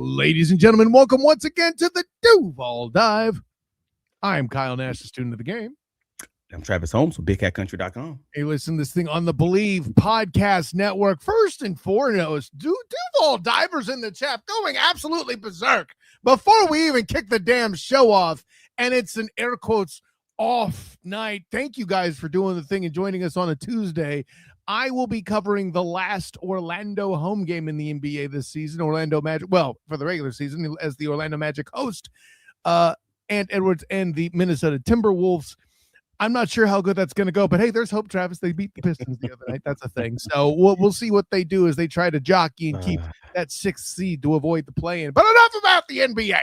Ladies and gentlemen, welcome once again to the Duval Dive. I'm Kyle Nash, the student of the game. I'm Travis Holmes with BigCatCountry.com. Hey, listen, this thing on the Believe Podcast Network. First and foremost, Duval Divers in the chat going absolutely berserk before we even kick the damn show off. And it's an air quotes off night. Thank you guys for doing the thing and joining us on a Tuesday. I will be covering the last Orlando home game in the NBA this season. Orlando Magic, well, for the regular season, as the Orlando Magic host, and Edwards and the Minnesota Timberwolves. I'm not sure how good that's going to go, but hey, there's hope, Travis. They beat the Pistons the other night. That's a thing. So we'll see what they do as they try to jockey and keep that 6th seed to avoid the play-in. But enough about the NBA.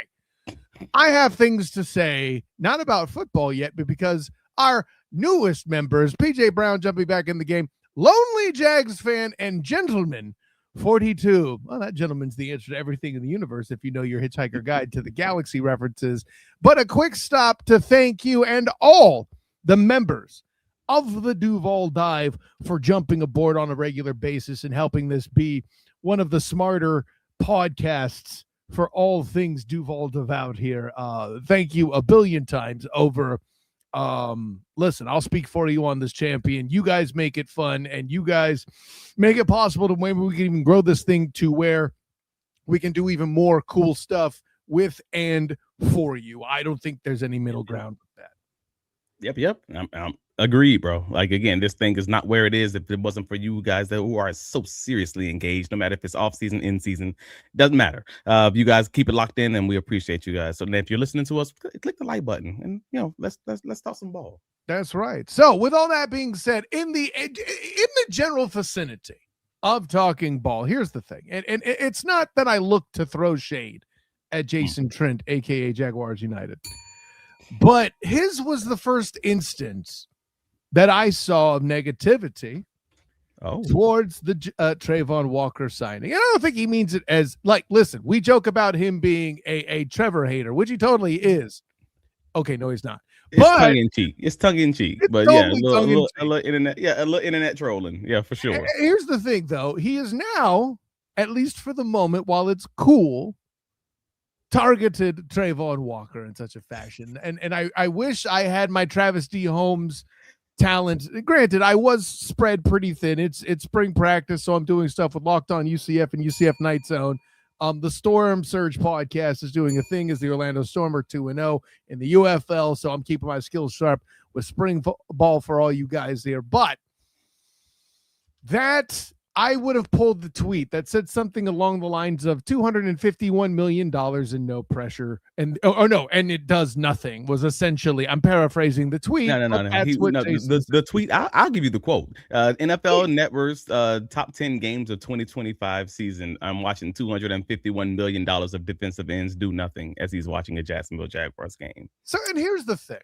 I have things to say, not about football yet, but because our newest members, PJ Brown jumping back in the game, lonely Jags fan and gentleman 42. Well, that gentleman's the answer to everything in the universe if you know your Hitchhiker Guide to the Galaxy references. But a quick stop to thank you and all the members of the Duval Dive for jumping aboard on a regular basis and helping this be one of the smarter podcasts for all things Duval Devout here. Thank you a billion times over. Listen, I'll speak for you on this, champion. You guys make it fun, and you guys make it possible to maybe we can even grow this thing to where we can do even more cool stuff with and for you. I don't think there's any middle ground with that. Yep. I'm agreed, bro. Like, again, this thing is not where it is if it wasn't for you guys who are so seriously engaged, no matter if it's off season, in season, doesn't matter. You guys keep it locked in, and we appreciate you guys. So if you're listening to us, click the like button, and let's talk some ball. That's right. So with all that being said, in the general vicinity of talking ball, here's the thing, and it's not that I look to throw shade at Jason Trent, aka Jaguars United. But his was the first instance that I saw of negativity towards the Trayvon Walker signing. And I don't think he means it as, like, listen, we joke about him being a Trevor hater, which he totally is. Okay, no, he's not. It's tongue in cheek. It's tongue in cheek. But totally a little internet, a little internet trolling. Yeah, for sure. Here's the thing, though. He is now, at least for the moment, while it's cool, targeted Trayvon Walker in such a fashion. And I wish I had my Travis D. Holmes talent. Granted, I was spread pretty thin. It's spring practice, so I'm doing stuff with Locked On UCF and UCF Night Zone. The Storm Surge podcast is doing a thing as the Orlando Storm are 2-0 in the UFL, so I'm keeping my skills sharp with spring ball for all you guys there. But that I would have pulled the tweet that said something along the lines of $251 million and no pressure. And and it does nothing was essentially, I'm paraphrasing the tweet. No. The tweet, I'll give you the quote. NFL Network's top 10 games of 2025 season. I'm watching $251 million of defensive ends do nothing as he's watching a Jacksonville Jaguars game. So, and here's the thing.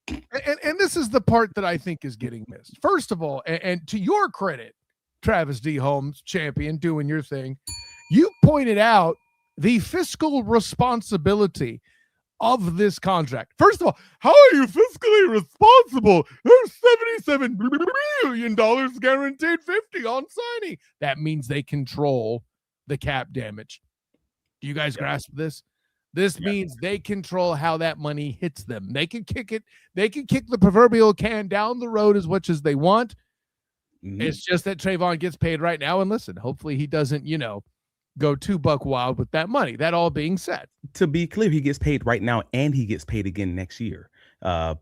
And this is the part that I think is getting missed. First of all, and to your credit, Travis D. Holmes, champion, doing your thing, you pointed out the fiscal responsibility of this contract. First of all, how are you fiscally responsible? There's $77 million guaranteed, 50 on signing. That means they control the cap damage. Do you guys grasp this? This means they control how that money hits them. They can kick it. They can kick the proverbial can down the road as much as they want. Mm-hmm. It's just that Trayvon gets paid right now. And listen, hopefully he doesn't, go too buck wild with that money. That all being said. To be clear, he gets paid right now and he gets paid again next year.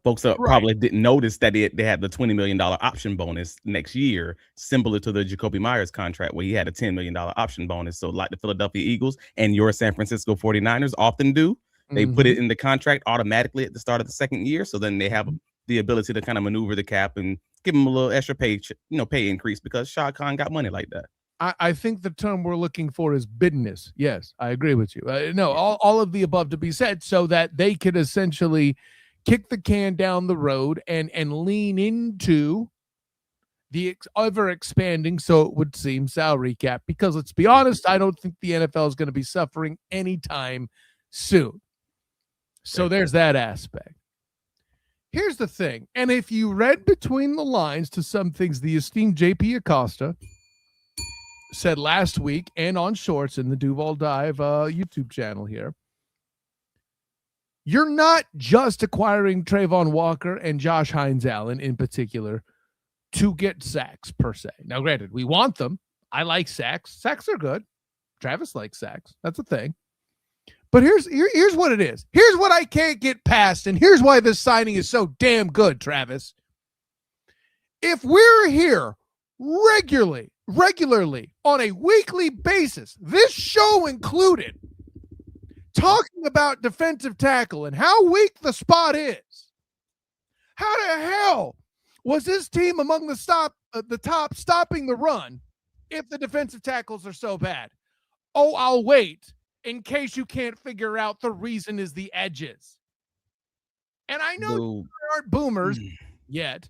Folks probably didn't notice that they had the $20 million option bonus next year, similar to the Jacoby Myers contract where he had a $10 million option bonus. So like the Philadelphia Eagles and your San Francisco 49ers often do, they put it in the contract automatically at the start of the second year. So then they have the ability to kind of maneuver the cap and give him a little extra pay increase because Shad Khan got money like that. I think the term we're looking for is biddenness. Yes, I agree with you. All of the above to be said so that they could essentially kick the can down the road and lean into the ever expanding, so it would seem, salary cap. Because let's be honest, I don't think the NFL is going to be suffering anytime soon. So there's that aspect. Here's the thing, and if you read between the lines to some things, the esteemed JP Acosta said last week and on Shorts in the Duval Dive YouTube channel here, you're not just acquiring Trayvon Walker and Josh Hines-Allen in particular to get sacks per se. Now, granted, we want them. I like sacks. Sacks are good. Travis likes sacks. That's a thing. But here's what it is. Here's what I can't get past, and here's why this signing is so damn good, Travis. If we're here regularly on a weekly basis, this show included, talking about defensive tackle and how weak the spot is, how the hell was this team among the top stopping the run if the defensive tackles are so bad? Oh, I'll wait in case you can't figure out the reason is the edges. And I know you aren't boomers yet,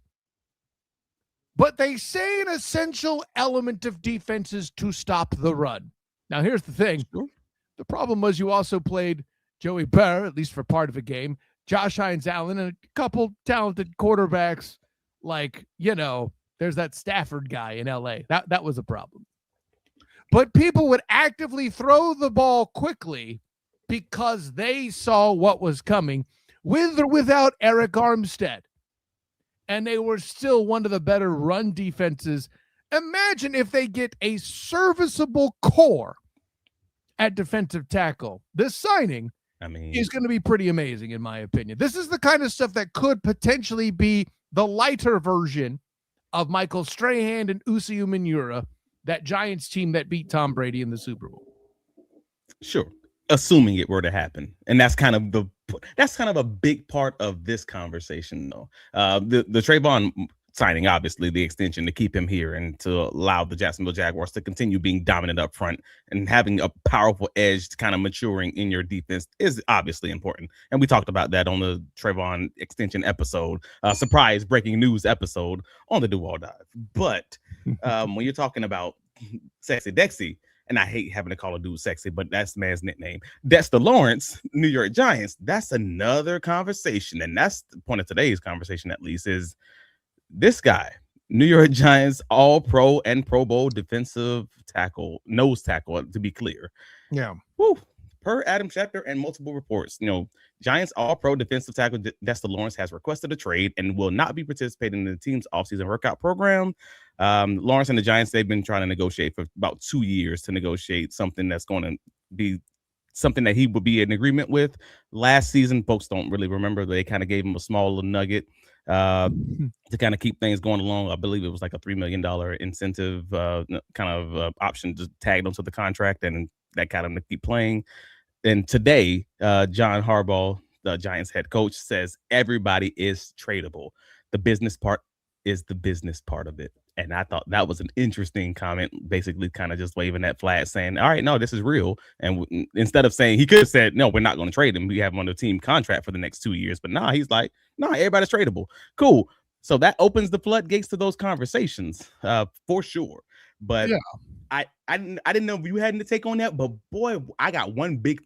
but they say an essential element of defense is to stop the run. Now, here's the thing. The problem was you also played Joey Burr, at least for part of a game, Josh Hines-Allen, and a couple talented quarterbacks like, there's that Stafford guy in LA. That was a problem. But people would actively throw the ball quickly because they saw what was coming with or without Eric Armstead. And they were still one of the better run defenses. Imagine if they get a serviceable core at defensive tackle. This signing is going to be pretty amazing, in my opinion. This is the kind of stuff that could potentially be the lighter version of Michael Strahan and Usi Umenyiora, that Giants team that beat Tom Brady in the Super Bowl. Sure. Assuming it were to happen. And that's kind of a big part of this conversation, though. The Trayvon signing, obviously, the extension to keep him here and to allow the Jacksonville Jaguars to continue being dominant up front and having a powerful edge to kind of maturing in your defense is obviously important. And we talked about that on the Trayvon extension episode, surprise breaking news episode on the Duval Dive. But when you're talking about Sexy Dexy, and I hate having to call a dude sexy, but that's the man's nickname, Dexter Lawrence, New York Giants, that's another conversation. And that's the point of today's conversation, at least, is this guy, New York Giants, all-pro and Pro Bowl defensive tackle, nose tackle, to be clear. Yeah. Woo. Per Adam Schefter and multiple reports, Giants all-pro defensive tackle Dexter Lawrence has requested a trade and will not be participating in the team's offseason workout program. Lawrence and the Giants, they've been trying to negotiate for about 2 years to negotiate something that's going to be something that he would be in agreement with. Last season, folks don't really remember. They kind of gave him a small little nugget to kind of keep things going along. I believe it was like a $3 million incentive option just tagged onto the contract, and that got him to keep playing. And today, John Harbaugh, the Giants head coach, says everybody is tradable. The business part is the business part of it. And I thought that was an interesting comment, basically kind of just waving that flag saying, all right, no, this is real. And instead of saying, he could have said, no, we're not going to trade him. We have him on the team contract for the next 2 years. But he's like, everybody's tradable. Cool. So that opens the floodgates to those conversations for sure. But yeah. I didn't know if you had to take on that, but boy, I got one big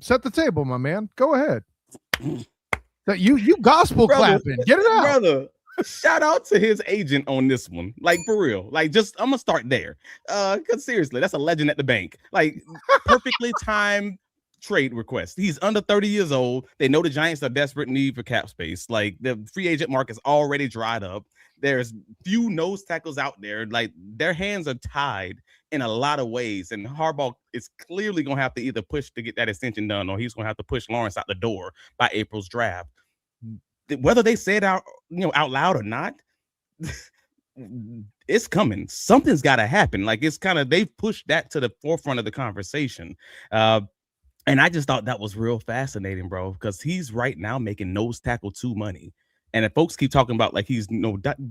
set the table, my man. Go ahead. You gospel clapping. Get it out, brother. Shout out to his agent on this one. Like, for real. Like, just I'm gonna start there. Because seriously, that's a legend at the bank. Like, perfectly timed trade request. He's under 30 years old. They know the Giants are desperate need for cap space. Like, the free agent market is already dried up. There's few nose tackles out there. Like, their hands are tied in a lot of ways. And Harbaugh is clearly gonna have to either push to get that extension done, or he's gonna have to push Lawrence out the door by April's draft. Whether they say it out loud or not, it's coming. Something's got to happen. Like, it's kind of, they've pushed that to the forefront of the conversation. And I just thought that was real fascinating, bro, because he's right now making nose tackle 2 money. And if folks keep talking about like he's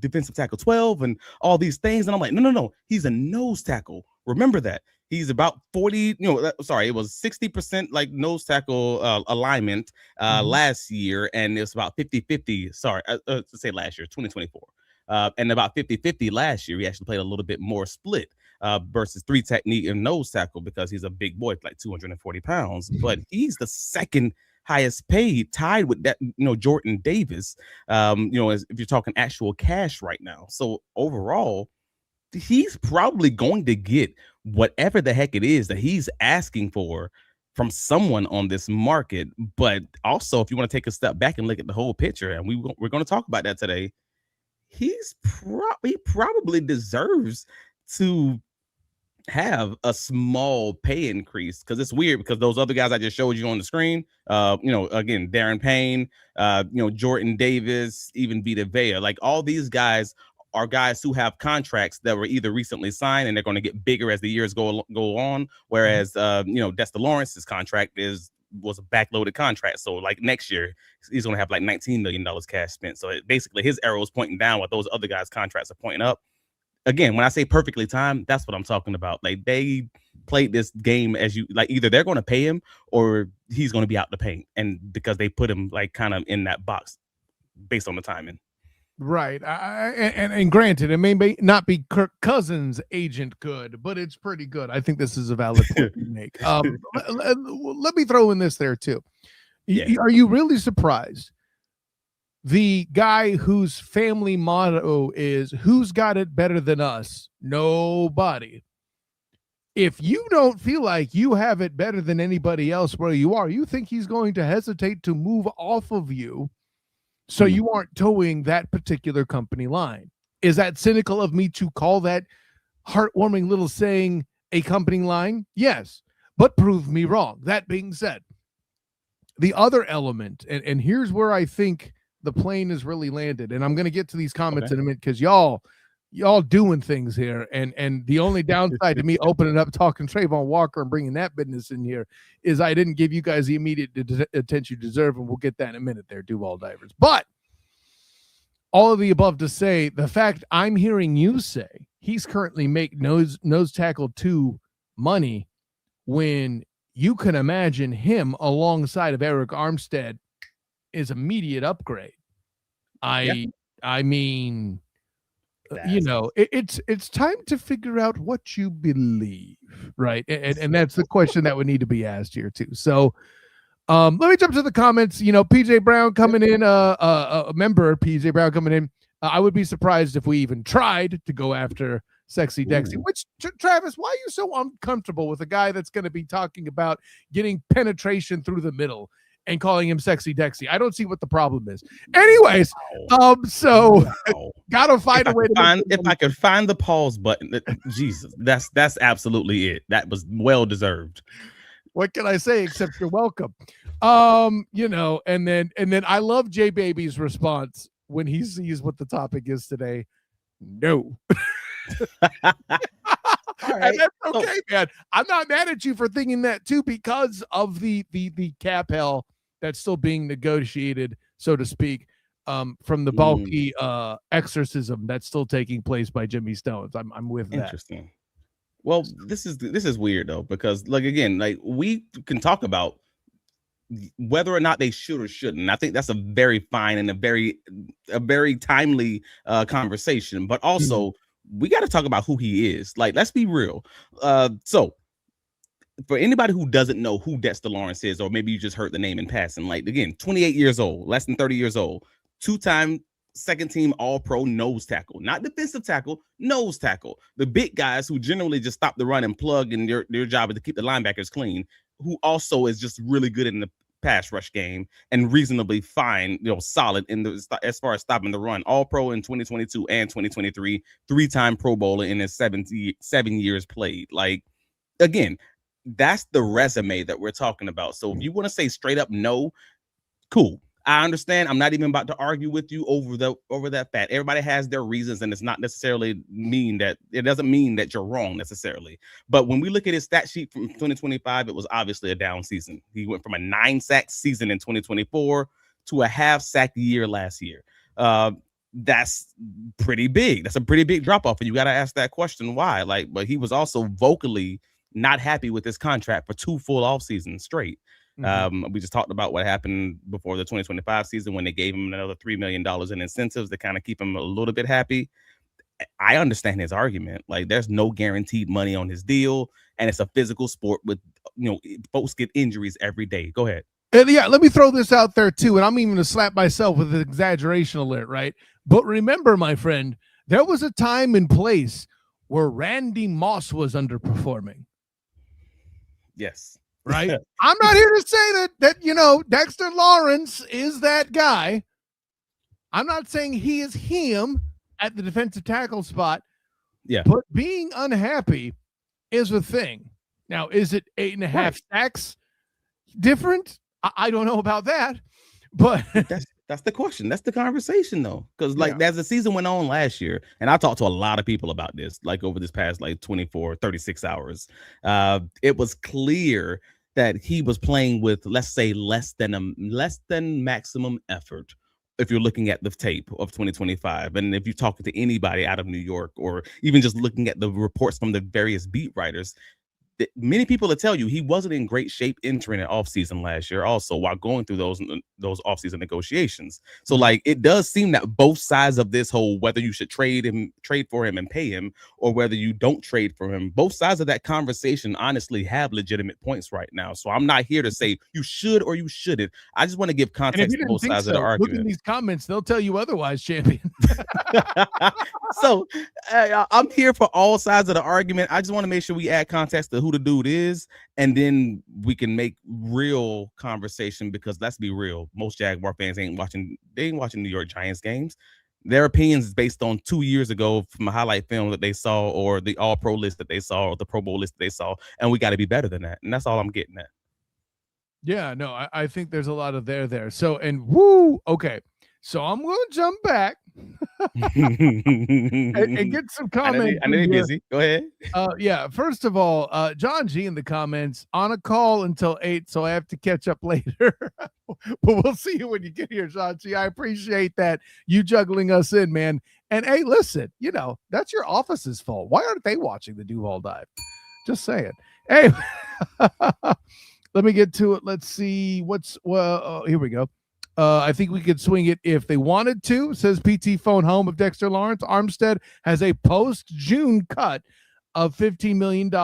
defensive tackle 12 and all these things, and I'm like, no, he's a nose tackle. Remember that. He's about 40, it was 60% like nose tackle alignment last year, and it's about 50-50. Say last year, 2024. And about 50-50 last year. He actually played a little bit more split versus 3 technique and nose tackle because he's a big boy, like 240 pounds. But he's the second highest paid, tied with that, Jordan Davis, if you're talking actual cash right now. So overall, he's probably going to get whatever the heck it is that he's asking for from someone on this market. But also, if you want to take a step back and look at the whole picture, and we're going to talk about that today, he probably deserves to have a small pay increase, because it's weird because those other guys I just showed you on the screen, again, Darren Payne, Jordan Davis, even Vita Vea, like all these guys are guys who have contracts that were either recently signed and they're going to get bigger as the years go on. Whereas, Dexter Lawrence's contract was a backloaded contract. So like next year, he's going to have like $19 million cash spent. So basically his arrow is pointing down while those other guys' contracts are pointing up. Again, when I say perfectly timed, that's what I'm talking about. Like they played this game as either they're going to pay him or he's going to be out the paint. And because they put him like kind of in that box based on the timing. Right. And granted, it may not be Kirk Cousins' agent good, but it's pretty good. I think this is a valid point to make. Let me throw in this there too. Yeah. Are you really surprised? The guy whose family motto is "Who's got it better than us?" Nobody. If you don't feel like you have it better than anybody else where you are, you think he's going to hesitate to move off of you so you aren't towing that particular company line. Is that cynical of me to call that heartwarming little saying a company line? Yes, but prove me wrong. That being said, the other element, and here's where I think the plane is really landed, and I'm going to get to these comments in a minute because y'all doing things here, and the only downside to me opening up talking Trayvon Walker and bringing that business in here is I didn't give you guys the immediate attention you deserve, and we'll get that in a minute there, Duval Divers. But all of the above to say, the fact I'm hearing you say he's currently make nose tackle 2 money when you can imagine him alongside of Eric Armstead is immediate upgrade. I mean, it's time to figure out what you believe, right? And that's the question that would need to be asked here too. So let me jump to the comments. PJ Brown coming in, a member PJ Brown coming in. I would be surprised if we even tried to go after Sexy Dexy. Which, Travis, why are you so uncomfortable with a guy that's going to be talking about getting penetration through the middle and calling him Sexy Dexy? I don't see what the problem is. Anyways, gotta find a way to find. If I could find the pause button, Jesus, that's absolutely it. That was well deserved. What can I say except you're welcome? And then I love J Baby's response when he sees what the topic is today. No. All right. And that's okay, man. I'm not mad at you for thinking that too, because of the cap hell that's still being negotiated, so to speak, from the bulky exorcism that's still taking place by Jimmy Stones. I'm with that. Interesting. Well, this is weird though, because we can talk about whether or not they should or shouldn't. I think that's a very fine and a very timely conversation, but also we got to talk about who he is. Like, let's be real. So for anybody who doesn't know who Dexter Lawrence is, or maybe you just heard the name in passing, like, again, 28 years old, less than 30 years old, 2-time second team All-Pro nose tackle, not defensive tackle, nose tackle. The big guys who generally just stop the run and plug, and their job is to keep the linebackers clean, who also is just really good in the pass rush game and reasonably fine, solid as far as stopping the run. All-Pro in 2022 and 2023, 3-time Pro Bowler in his 7 years played. Like, again, that's the resume that we're talking about. So if you want to say straight up no, cool. I understand. I'm not even about to argue with you over that fact. Everybody has their reasons, and it's not necessarily it doesn't mean that you're wrong necessarily. But when we look at his stat sheet from 2025, it was obviously a down season. He went from a 9-sack season in 2024 to a half-sack year last year. That's pretty big. That's a pretty big drop off, and you got to ask that question why. But he was also vocally not happy with his contract for 2 full off seasons straight. We just talked about what happened before the 2025 season when they gave him another $3 million in incentives to kind of keep him a little bit happy. I understand his argument. Like, there's no guaranteed money on his deal, and it's a physical sport with, folks get injuries every day. Go ahead. And let me throw this out there too, and I'm even going to slap myself with an exaggeration alert, right? But remember, my friend, there was a time and place where Randy Moss was underperforming. Yes. Right. I'm not here to say that Dexter Lawrence is that guy. I'm not saying he is him at the defensive tackle spot. Yeah. But being unhappy is a thing. Now, is it 8.5 sacks different? I don't know about that, but that's the question. That's the conversation, though, because as the season went on last year, and I talked to a lot of people about this, like over this past 36 hours, it was clear that he was playing with, let's say, less than maximum effort. If you're looking at the tape of 2025, and if you're talking to anybody out of New York, or even just looking at the reports from the various beat writers, many people will tell you he wasn't in great shape entering an offseason last year also, while going through those offseason negotiations. So it does seem that both sides of this whole, whether you should trade for him and pay him, or whether you don't trade for him, both sides of that conversation honestly have legitimate points right now. So I'm not here to say you should or you shouldn't. I just want to give context to both sides of the argument. Look at these comments, they'll tell you otherwise, champion. So I'm here for all sides of the argument. I just want to make sure we add context to who the dude is, and then we can make real conversation, because let's be real, most Jaguar fans ain't watching New York Giants games. Their opinions is based on 2 years ago from a highlight film that they saw, or the all-pro list that they saw, or the Pro Bowl list that they saw, and we got to be better than that. And that's all I'm getting at. Yeah, no, I think there's a lot of there. So, okay. So I'm going to jump back and get some comments. I know you're busy. Go ahead. Yeah. First of all, John G in the comments, on a call until 8, so I have to catch up later. But we'll see you when you get here, John G. I appreciate that you juggling us in, man. And hey, listen, that's your office's fault. Why aren't they watching the Duval dive? Just saying. Hey, let me get to it. Let's see here we go. I think we could swing it if they wanted to, says PT Phone Home of Dexter Lawrence. Armstead has a post-June cut of $15 million,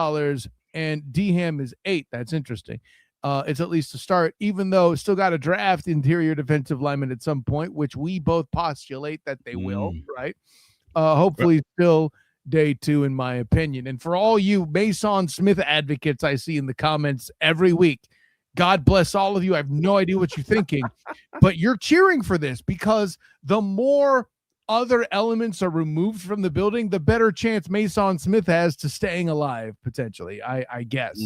and Deham is 8. That's interesting. It's at least a start, even though still got to draft interior defensive lineman at some point, which we both postulate that they will, right? Hopefully still day 2, in my opinion. And for all you Mason Smith advocates I see in the comments every week, God bless all of you. I have no idea what you're thinking, but you're cheering for this, because the more other elements are removed from the building, the better chance Mason Smith has to staying alive, potentially, I guess.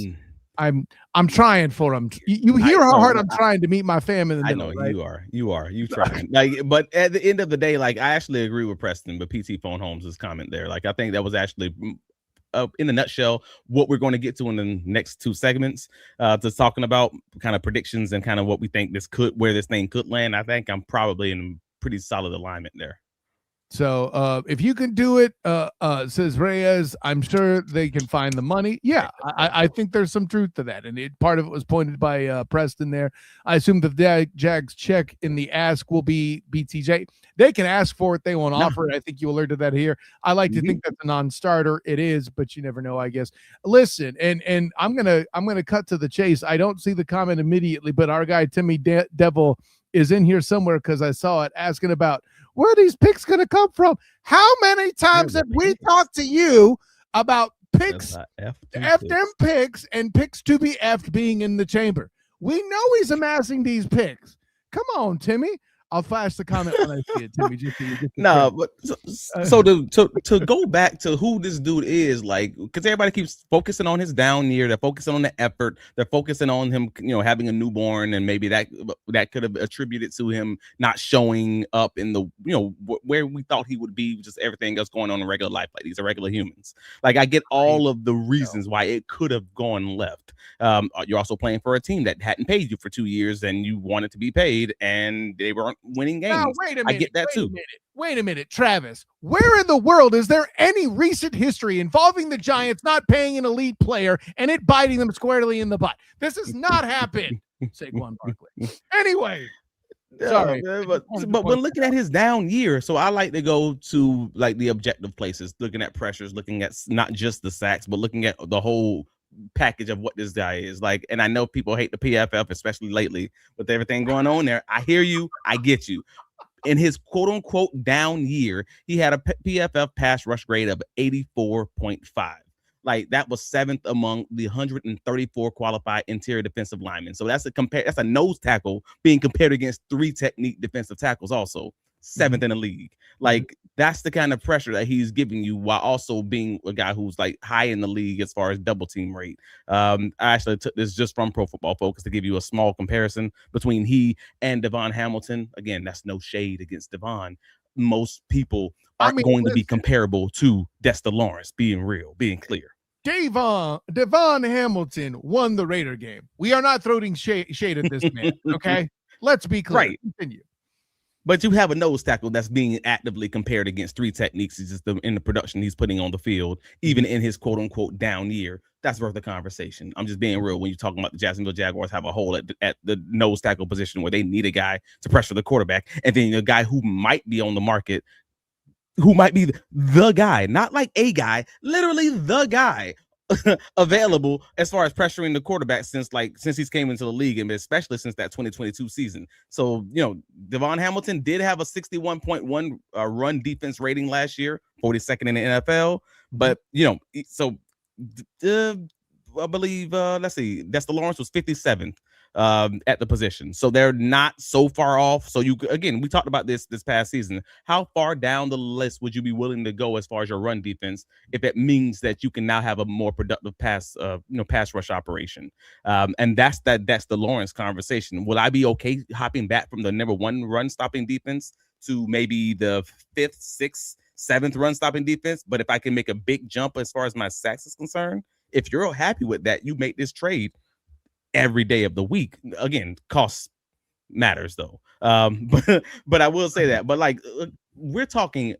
I'm trying for him. You hear how hard I'm trying to meet my fam in the middle. I know, right? you are trying. But at the end of the day, I actually agree with Preston, but PT Phone Holmes' comment there. I think that was actually, in a nutshell, what we're going to get to in the next 2 segments, to talking about kind of predictions and kind of what we think where this thing could land. I think I'm probably in pretty solid alignment there. So if you can do it, says Reyes, I'm sure they can find the money. Yeah, I think there's some truth to that. And part of it was pointed by Preston there. I assume the Jags check in the ask will be BTJ. They can ask for it. They won't offer it. I think you alerted that here. I like to think that's a non-starter. It is, but you never know, I guess. Listen, and I'm gonna cut to the chase. I don't see the comment immediately, but our guy Timmy Devil is in here somewhere, because I saw it, asking about where are these picks going to come from. How many times have we talked to you about picks, F them picks, and picks to be F'd being in the chamber? We know he's amassing these picks. Come on, Timmy. I'll flash the comment when I see it, Timmy. But so to go back to who this dude is, because everybody keeps focusing on his down year, they're focusing on the effort, they're focusing on him, having a newborn, and maybe that could have attributed to him not showing up in the, where we thought he would be, just everything else going on in regular life. These are regular humans. I get all of the reasons why it could have gone left. You're also playing for a team that hadn't paid you for 2 years, and you wanted to be paid, and they weren't winning games. Now, wait a minute. I get that too. Wait a minute, Travis. Where in the world is there any recent history involving the Giants not paying an elite player and it biting them squarely in the butt? This has not happened. Saquon Barkley. Anyway. Sorry. But when looking at his down year, so I like to go to the objective places, looking at pressures, looking at not just the sacks, but looking at the whole package of what this guy is like. And I know people hate the PFF, especially lately with everything going on there. I hear you. I get you. in his quote unquote down year, he had a PFF pass rush grade of 84.5. Like that was 7th among the 134 qualified interior defensive linemen. So that's a nose tackle being compared against 3 technique defensive tackles, also 7th in the league. Like that's the kind of pressure that he's giving you while also being a guy who's like high in the league as far as double team rate. I actually took this just from Pro Football Focus to give you a small comparison between he and Devon Hamilton. Again, that's no shade against Devon. Most people aren't going to be comparable to Dexter Lawrence, being real, being clear. Devon Hamilton won the Raider game. We are not throwing shade at this man, okay? Let's be clear. Right. Continue. But you have a nose tackle that's being actively compared against 3 techniques. It's just in the production he's putting on the field, even in his quote unquote down year. That's worth the conversation. I'm just being real when you're talking about the Jacksonville Jaguars have a hole at the nose tackle position where they need a guy to pressure the quarterback, and then a guy who might be on the market, who might be the guy, not like a guy, literally the guy available as far as pressuring the quarterback since he's came into the league, and especially since that 2022 season. So, Devon Hamilton did have a 61.1 run defense rating last year, 42nd in the NFL. But, so I believe, Dexter Lawrence was 57th at the position. So they're not so far off. So we talked about this past season. How far down the list would you be willing to go as far as your run defense if it means that you can now have a more productive pass rush operation? And that's the Lawrence conversation. Will I be okay hopping back from the number 1 run stopping defense to maybe the 5th, 6th, 7th run stopping defense? But if I can make a big jump as far as my sacks is concerned, if you're happy with that, you make this trade every day of the week. Again, cost matters though. But I will say that. But we're talking,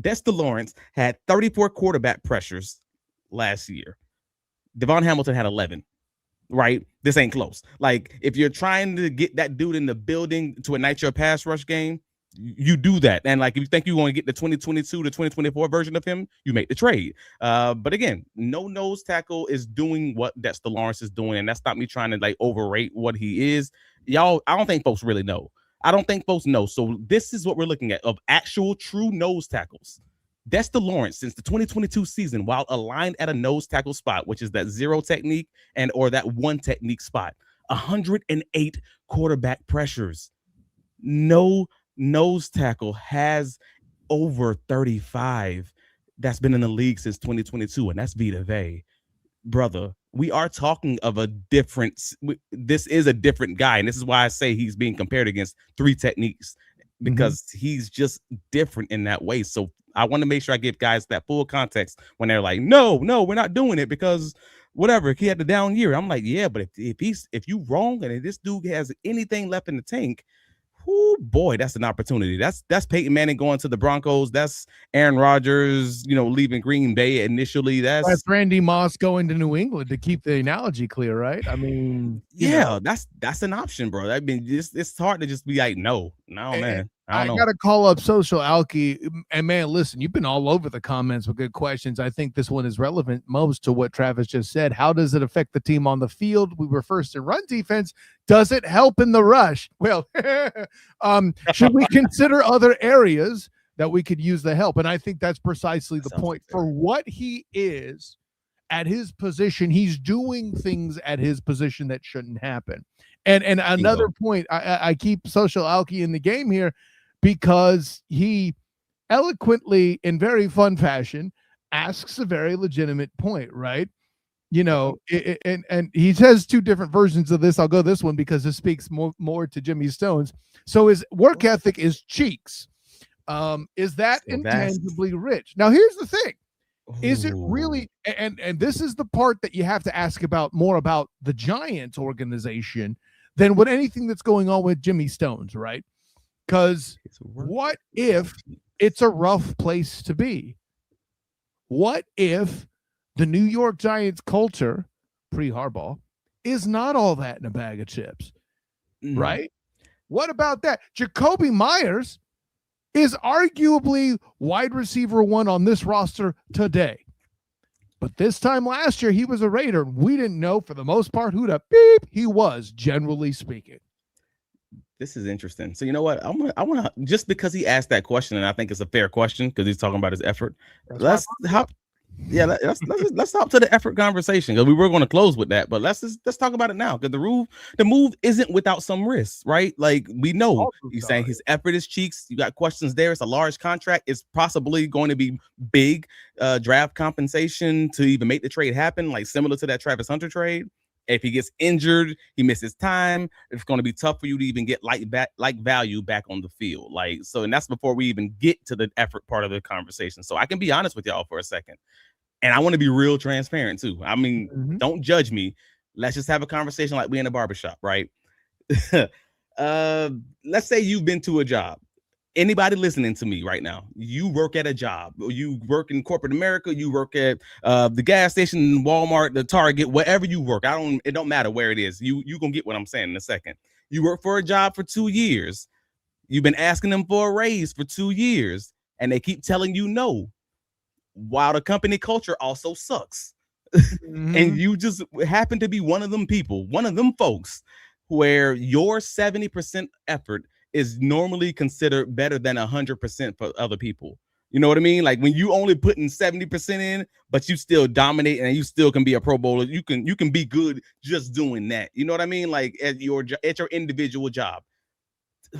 Dexter Lawrence had 34 quarterback pressures last year. Devon Hamilton had 11. Right? This ain't close. Like if you're trying to get that dude in the building to ignite your pass rush game, you do that. And if you think you want to get the 2022 to 2024 version of him, you make the trade. But again, no nose tackle is doing what Dexter Lawrence is doing, and that's not me trying to overrate what he is. Y'all, I don't think folks really know. I don't think folks know. So this is what we're looking at of actual true nose tackles. Dexter Lawrence, since the 2022 season, while aligned at a nose tackle spot, which is that 0 technique or that 1 technique spot, 108 quarterback pressures. No nose tackle has over 35 that's been in the league since 2022, and that's Vita Vea. Brother, we are talking of this is a different guy, and this is why I say he's being compared against 3 techniques, because he's just different in that way. So I want to make sure I give guys that full context when they're like, no, we're not doing it because whatever, he had the down year. I'm like, yeah, but if you wrong and if this dude has anything left in the tank, oh boy, that's an opportunity. That's Peyton Manning going to the Broncos. That's Aaron Rodgers, leaving Green Bay initially. That's Randy Moss going to New England, to keep the analogy clear, right? I mean, that's an option, bro. I mean, it's hard to just be like, no, man. I got to call up Social Alky. And man, listen, you've been all over the comments with good questions. I think this one is relevant most to what Travis just said. How does it affect the team on the field? We were first in run defense. Does it help in the rush? Well, should we consider other areas that we could use the help? And I think that's precisely the point. For what he is at his position, he's doing things at his position that shouldn't happen. And another point, I keep Social Alky in the game here, because he eloquently, in very fun fashion, asks a very legitimate point, right? And he says 2 different versions of this. I'll go this one because this speaks more to Jimmy Stones. So his work ethic is cheeks. Is that intangibly rich? Now, here's the thing. Is it really, and this is the part that you have to ask more about the Giants organization than what anything that's going on with Jimmy Stones, right? Because what if it's a rough place to be? What if the New York Giants culture, pre-Harbaugh, is not all that in a bag of chips, right? What about that? Jacoby Myers is arguably wide receiver 1 on this roster today. But this time last year, he was a Raider. We didn't know, for the most part, who the beep he was, generally speaking. This is interesting. So you know what? I want to, just because he asked that question, and I think it's a fair question because he's talking about his effort. Let's hop. Yeah, let's hop to the effort conversation because we were going to close with that, but let's talk about it now because the move isn't without some risks, right? Like we know he's saying his effort is cheeks. You got questions there. It's a large contract. It's possibly going to be big draft compensation to even make the trade happen, like similar to that Travis Hunter trade. If he gets injured, he misses time, it's going to be tough for you to even get like value back on the field. Like, so, and that's before we even get to the effort part of the conversation. So I can be honest with y'all for a second. And I want to be real transparent too. I mean, don't judge me. Let's just have a conversation like we in a barbershop, right? Let's say you've been to a job. Anybody listening to me right now, you work at a job, or you work in corporate America, you work at the gas station, Walmart, the Target, wherever you work. It don't matter where it is. You gonna get what I'm saying in a second. You work for a job for 2 years. You've been asking them for a raise for 2 years, and they keep telling you no, while the company culture also sucks. And you just happen to be one of them people, one of them folks, where your 70% effort is normally considered better than 100% for other people. You know what I mean? Like when you only putting 70% in, but you still dominate and you still can be a Pro Bowler. You can be good just doing that. You know what I mean? Like at your individual job.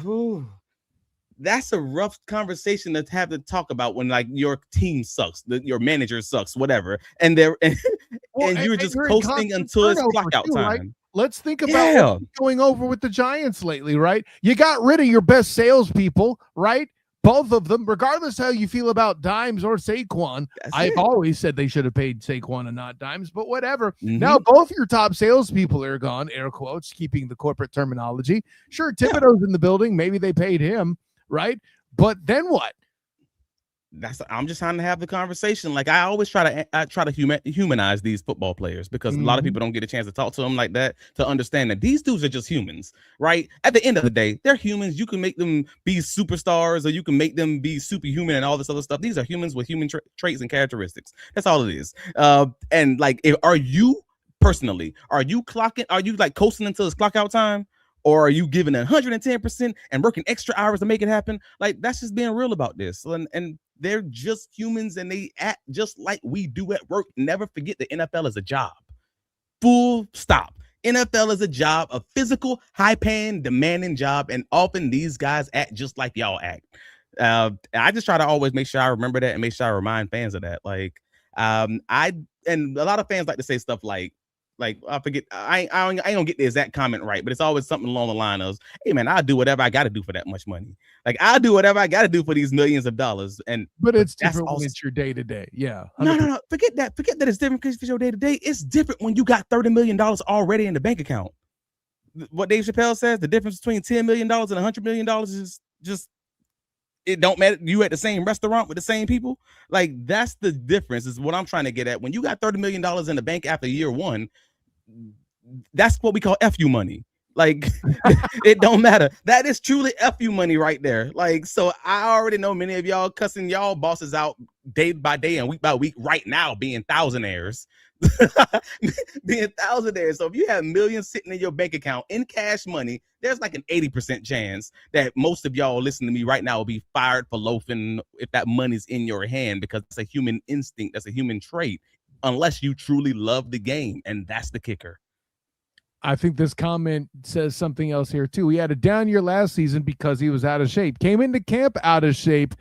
Ooh, that's a rough conversation to have to talk about when like your team sucks, your manager sucks, whatever, and you're just coasting until it's clock out time. Right? Let's think about what's going over with the Giants lately, right? You got rid of your best salespeople, right? Both of them, regardless how you feel about Dimes or Saquon. I've always said they should have paid Saquon and not Dimes, but whatever. Now both your top salespeople are gone, air quotes, keeping the corporate terminology. Sure, Thibodeau's in the building. Maybe they paid him, right? But then what? I'm just trying to have the conversation. Like I always try to humanize these football players because a lot of people don't get a chance to talk to them like that, to understand that these dudes are just humans, right? At the end of the day, they're humans. You can make them be superstars or you can make them be superhuman and all this other stuff. These are humans with human traits and characteristics. That's all it is. And like, are you like coasting until it's clock out time? Or are you giving 110% and working extra hours to make it happen? Like, that's just being real about this. And they're just humans and they act just like we do at work. Never forget the NFL is a job. Full stop. NFL is a job, a physical, high-paying, demanding job. And often these guys act just like y'all act. I just try to always make sure I remember that and make sure I remind fans of that. Like, and a lot of fans like to say stuff like I forget, I don't get the exact comment right, but it's always something along the line of, hey man, I'll do whatever I got to do for that much money. Like I'll do whatever I got to do for these millions of dollars. But it's different when it's your day to day. Yeah. 100%. No. Forget that it's different because it's your day to day. It's different when you got $30 million already in the bank account. What Dave Chappelle says, the difference between $10 million and $100 million is just, it don't matter. You at the same restaurant with the same people. Like that's the difference is what I'm trying to get at. When you got $30 million in the bank after year one, that's what we call FU money. Like it don't matter. That is truly FU money right there. Like, so I already know many of y'all cussing y'all bosses out day by day and week by week right now being thousandaires. Being thousandaires. So if you have millions sitting in your bank account in cash money, there's like an 80% chance that most of y'all listening to me right now will be fired for loafing if that money's in your hand, because it's a human instinct. That's a human trait. Unless you truly love the game, and that's the kicker. I think this comment says something else here too. He had a down year last season because he was out of shape. Came into camp out of shape,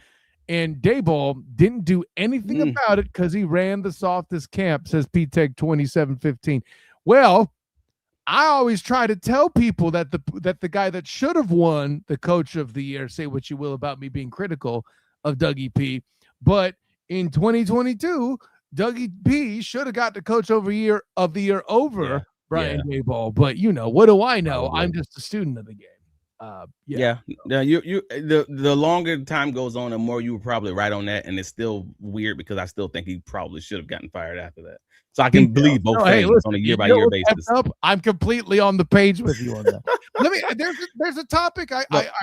and Dayball didn't do anything about it because he ran the softest camp, says P-Tech 2715. Well, I always try to tell people that the guy that should have won the coach of the year, say what you will about me being critical of Dougie P, but in 2022, Dougie P should have got the coach of the year over Brian Dayball. But what do I know? Probably. I'm just a student of the game. The longer time goes on, the more you were probably right on that, and it's still weird because I still think he probably should have gotten fired after that. So I can believe both things on a year by year basis. I'm completely on the page with you on that. There's a topic.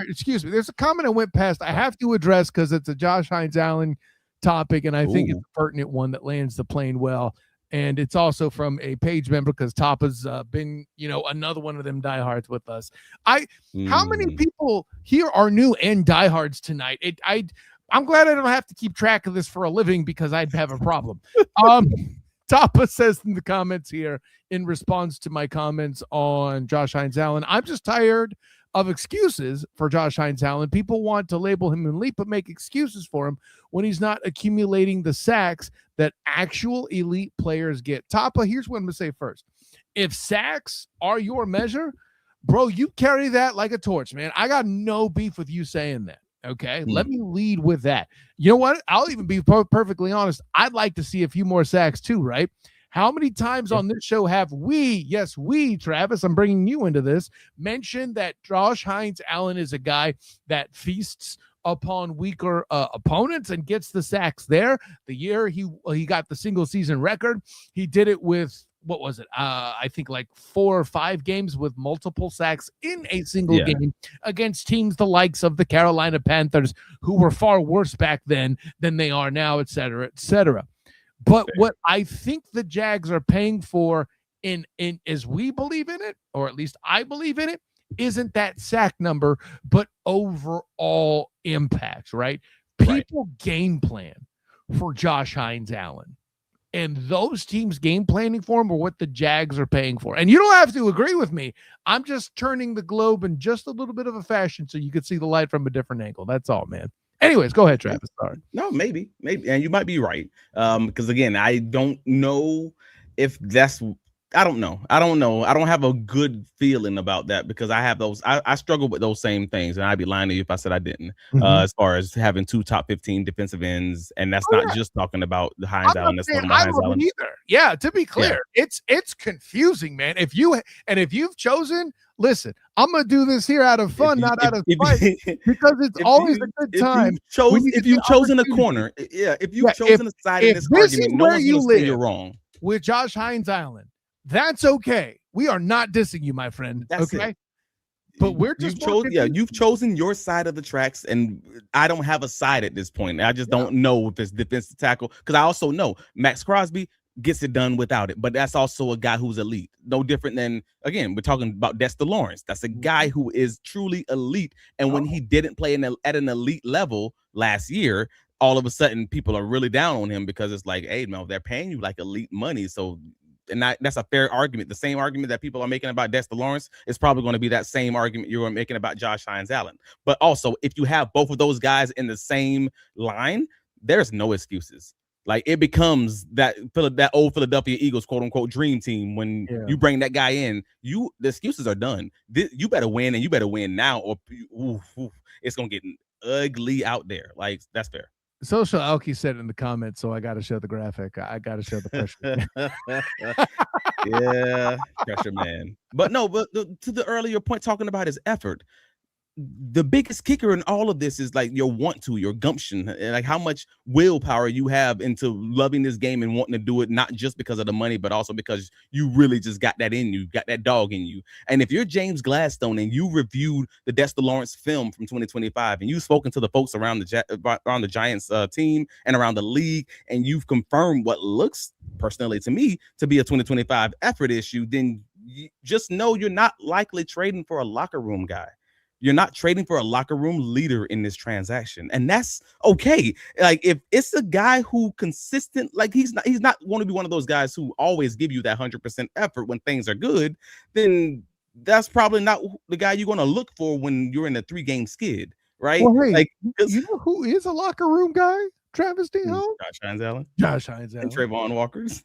Excuse me. There's a comment I went past. I have to address because it's a Josh Hines Allen topic, and I think it's a pertinent one that lands the plane well. And it's also from a page member because Tapa's been, another one of them diehards with us. How many people here are new and diehards tonight? I'm glad I don't have to keep track of this for a living because I'd have a problem. Tapa says in the comments here, in response to my comments on Josh Hines Allen, I'm just tired of excuses for Josh Hines Allen. People want to label him elite, but make excuses for him when he's not accumulating the sacks that actual elite players get. Tapa, here's what I'm going to say first. If sacks are your measure, bro, you carry that like a torch, man. I got no beef with you saying that. Okay, let me lead with that. You know what? I'll even be perfectly honest. I'd like to see a few more sacks too, right? How many times on this show have we, Travis, I'm bringing you into this, mentioned that Josh Hines Allen is a guy that feasts upon weaker opponents and gets the sacks there? The year he got the single season record, he did it with, what was it? I think like 4 or 5 games with multiple sacks in a single game against teams the likes of the Carolina Panthers, who were far worse back then than they are now, et cetera, et cetera. But what I think the Jags are paying for in as we believe in it, or at least I believe in it, isn't that sack number, but overall impact, right? People game plan for Josh Hines Allen. And those teams game planning for him are what the Jags are paying for. And you don't have to agree with me. I'm just turning the globe in just a little bit of a fashion so you can see the light from a different angle. That's all, man. Anyways, go ahead, Travis. Sorry. No, maybe. And you might be right. Because again, I don't know if that's, I don't know. I don't have a good feeling about that because I have those. I struggle with those same things, and I'd be lying to you if I said I didn't. As far as having 2 top 15 defensive ends, and that's not just talking about the Hines Allen. That's talking about Hines Allen either. Yeah, to be clear, it's confusing, man. If you've chosen, listen, I'm gonna do this here out of fun, not out of spite, because it's always a good time. If you've chosen a corner, if you've chosen a side in this argument, no one's gonna say you're wrong. With Josh Hines Allen, that's okay. We are not dissing you, my friend. That's okay. It. But we're just you've chosen your side of the tracks, and I don't have a side at this point. I just don't know if it's defensive tackle, because I also know Max Crosby gets it done without it, but that's also a guy who's elite. No different than, again, we're talking about Dexter Lawrence. That's a guy who is truly elite, and when he didn't play at an elite level last year, all of a sudden people are really down on him because it's like, hey, no, they're paying you like elite money, so. And that's a fair argument. The same argument that people are making about Dexter Lawrence is probably going to be that same argument you're making about Josh Hines Allen. But also, if you have both of those guys in the same line, there's no excuses. Like, it becomes that old Philadelphia Eagles, quote unquote, dream team. When you bring that guy in, the excuses are done. You better win, and you better win now, or it's going to get ugly out there. Like, that's fair. Social Alki said in the comments, so I got to show the graphic. I got to show the pressure. Pressure man. But to the earlier point, talking about his effort, the biggest kicker in all of this is like your gumption, and like how much willpower you have into loving this game and wanting to do it, not just because of the money, but also because you really just got that in you, got that dog in you. And if you're James Gladstone and you reviewed the Dexter Lawrence film from 2025, and you've spoken to the folks around the Giants team and around the league, and you've confirmed what looks personally to me to be a 2025 effort issue, then you just know you're not likely trading for a locker room guy. You're not trading for a locker room leader in this transaction, and that's okay. Like, if it's a guy who consistent, like he's not going to be one of those guys who always give you that 100% effort when things are good, then that's probably not the guy you're going to look for when you're in a 3-game skid, right? Well, hey, like, you know who is a locker room guy? Travis D. Home? Josh Hines Allen. And Trayvon Walkers.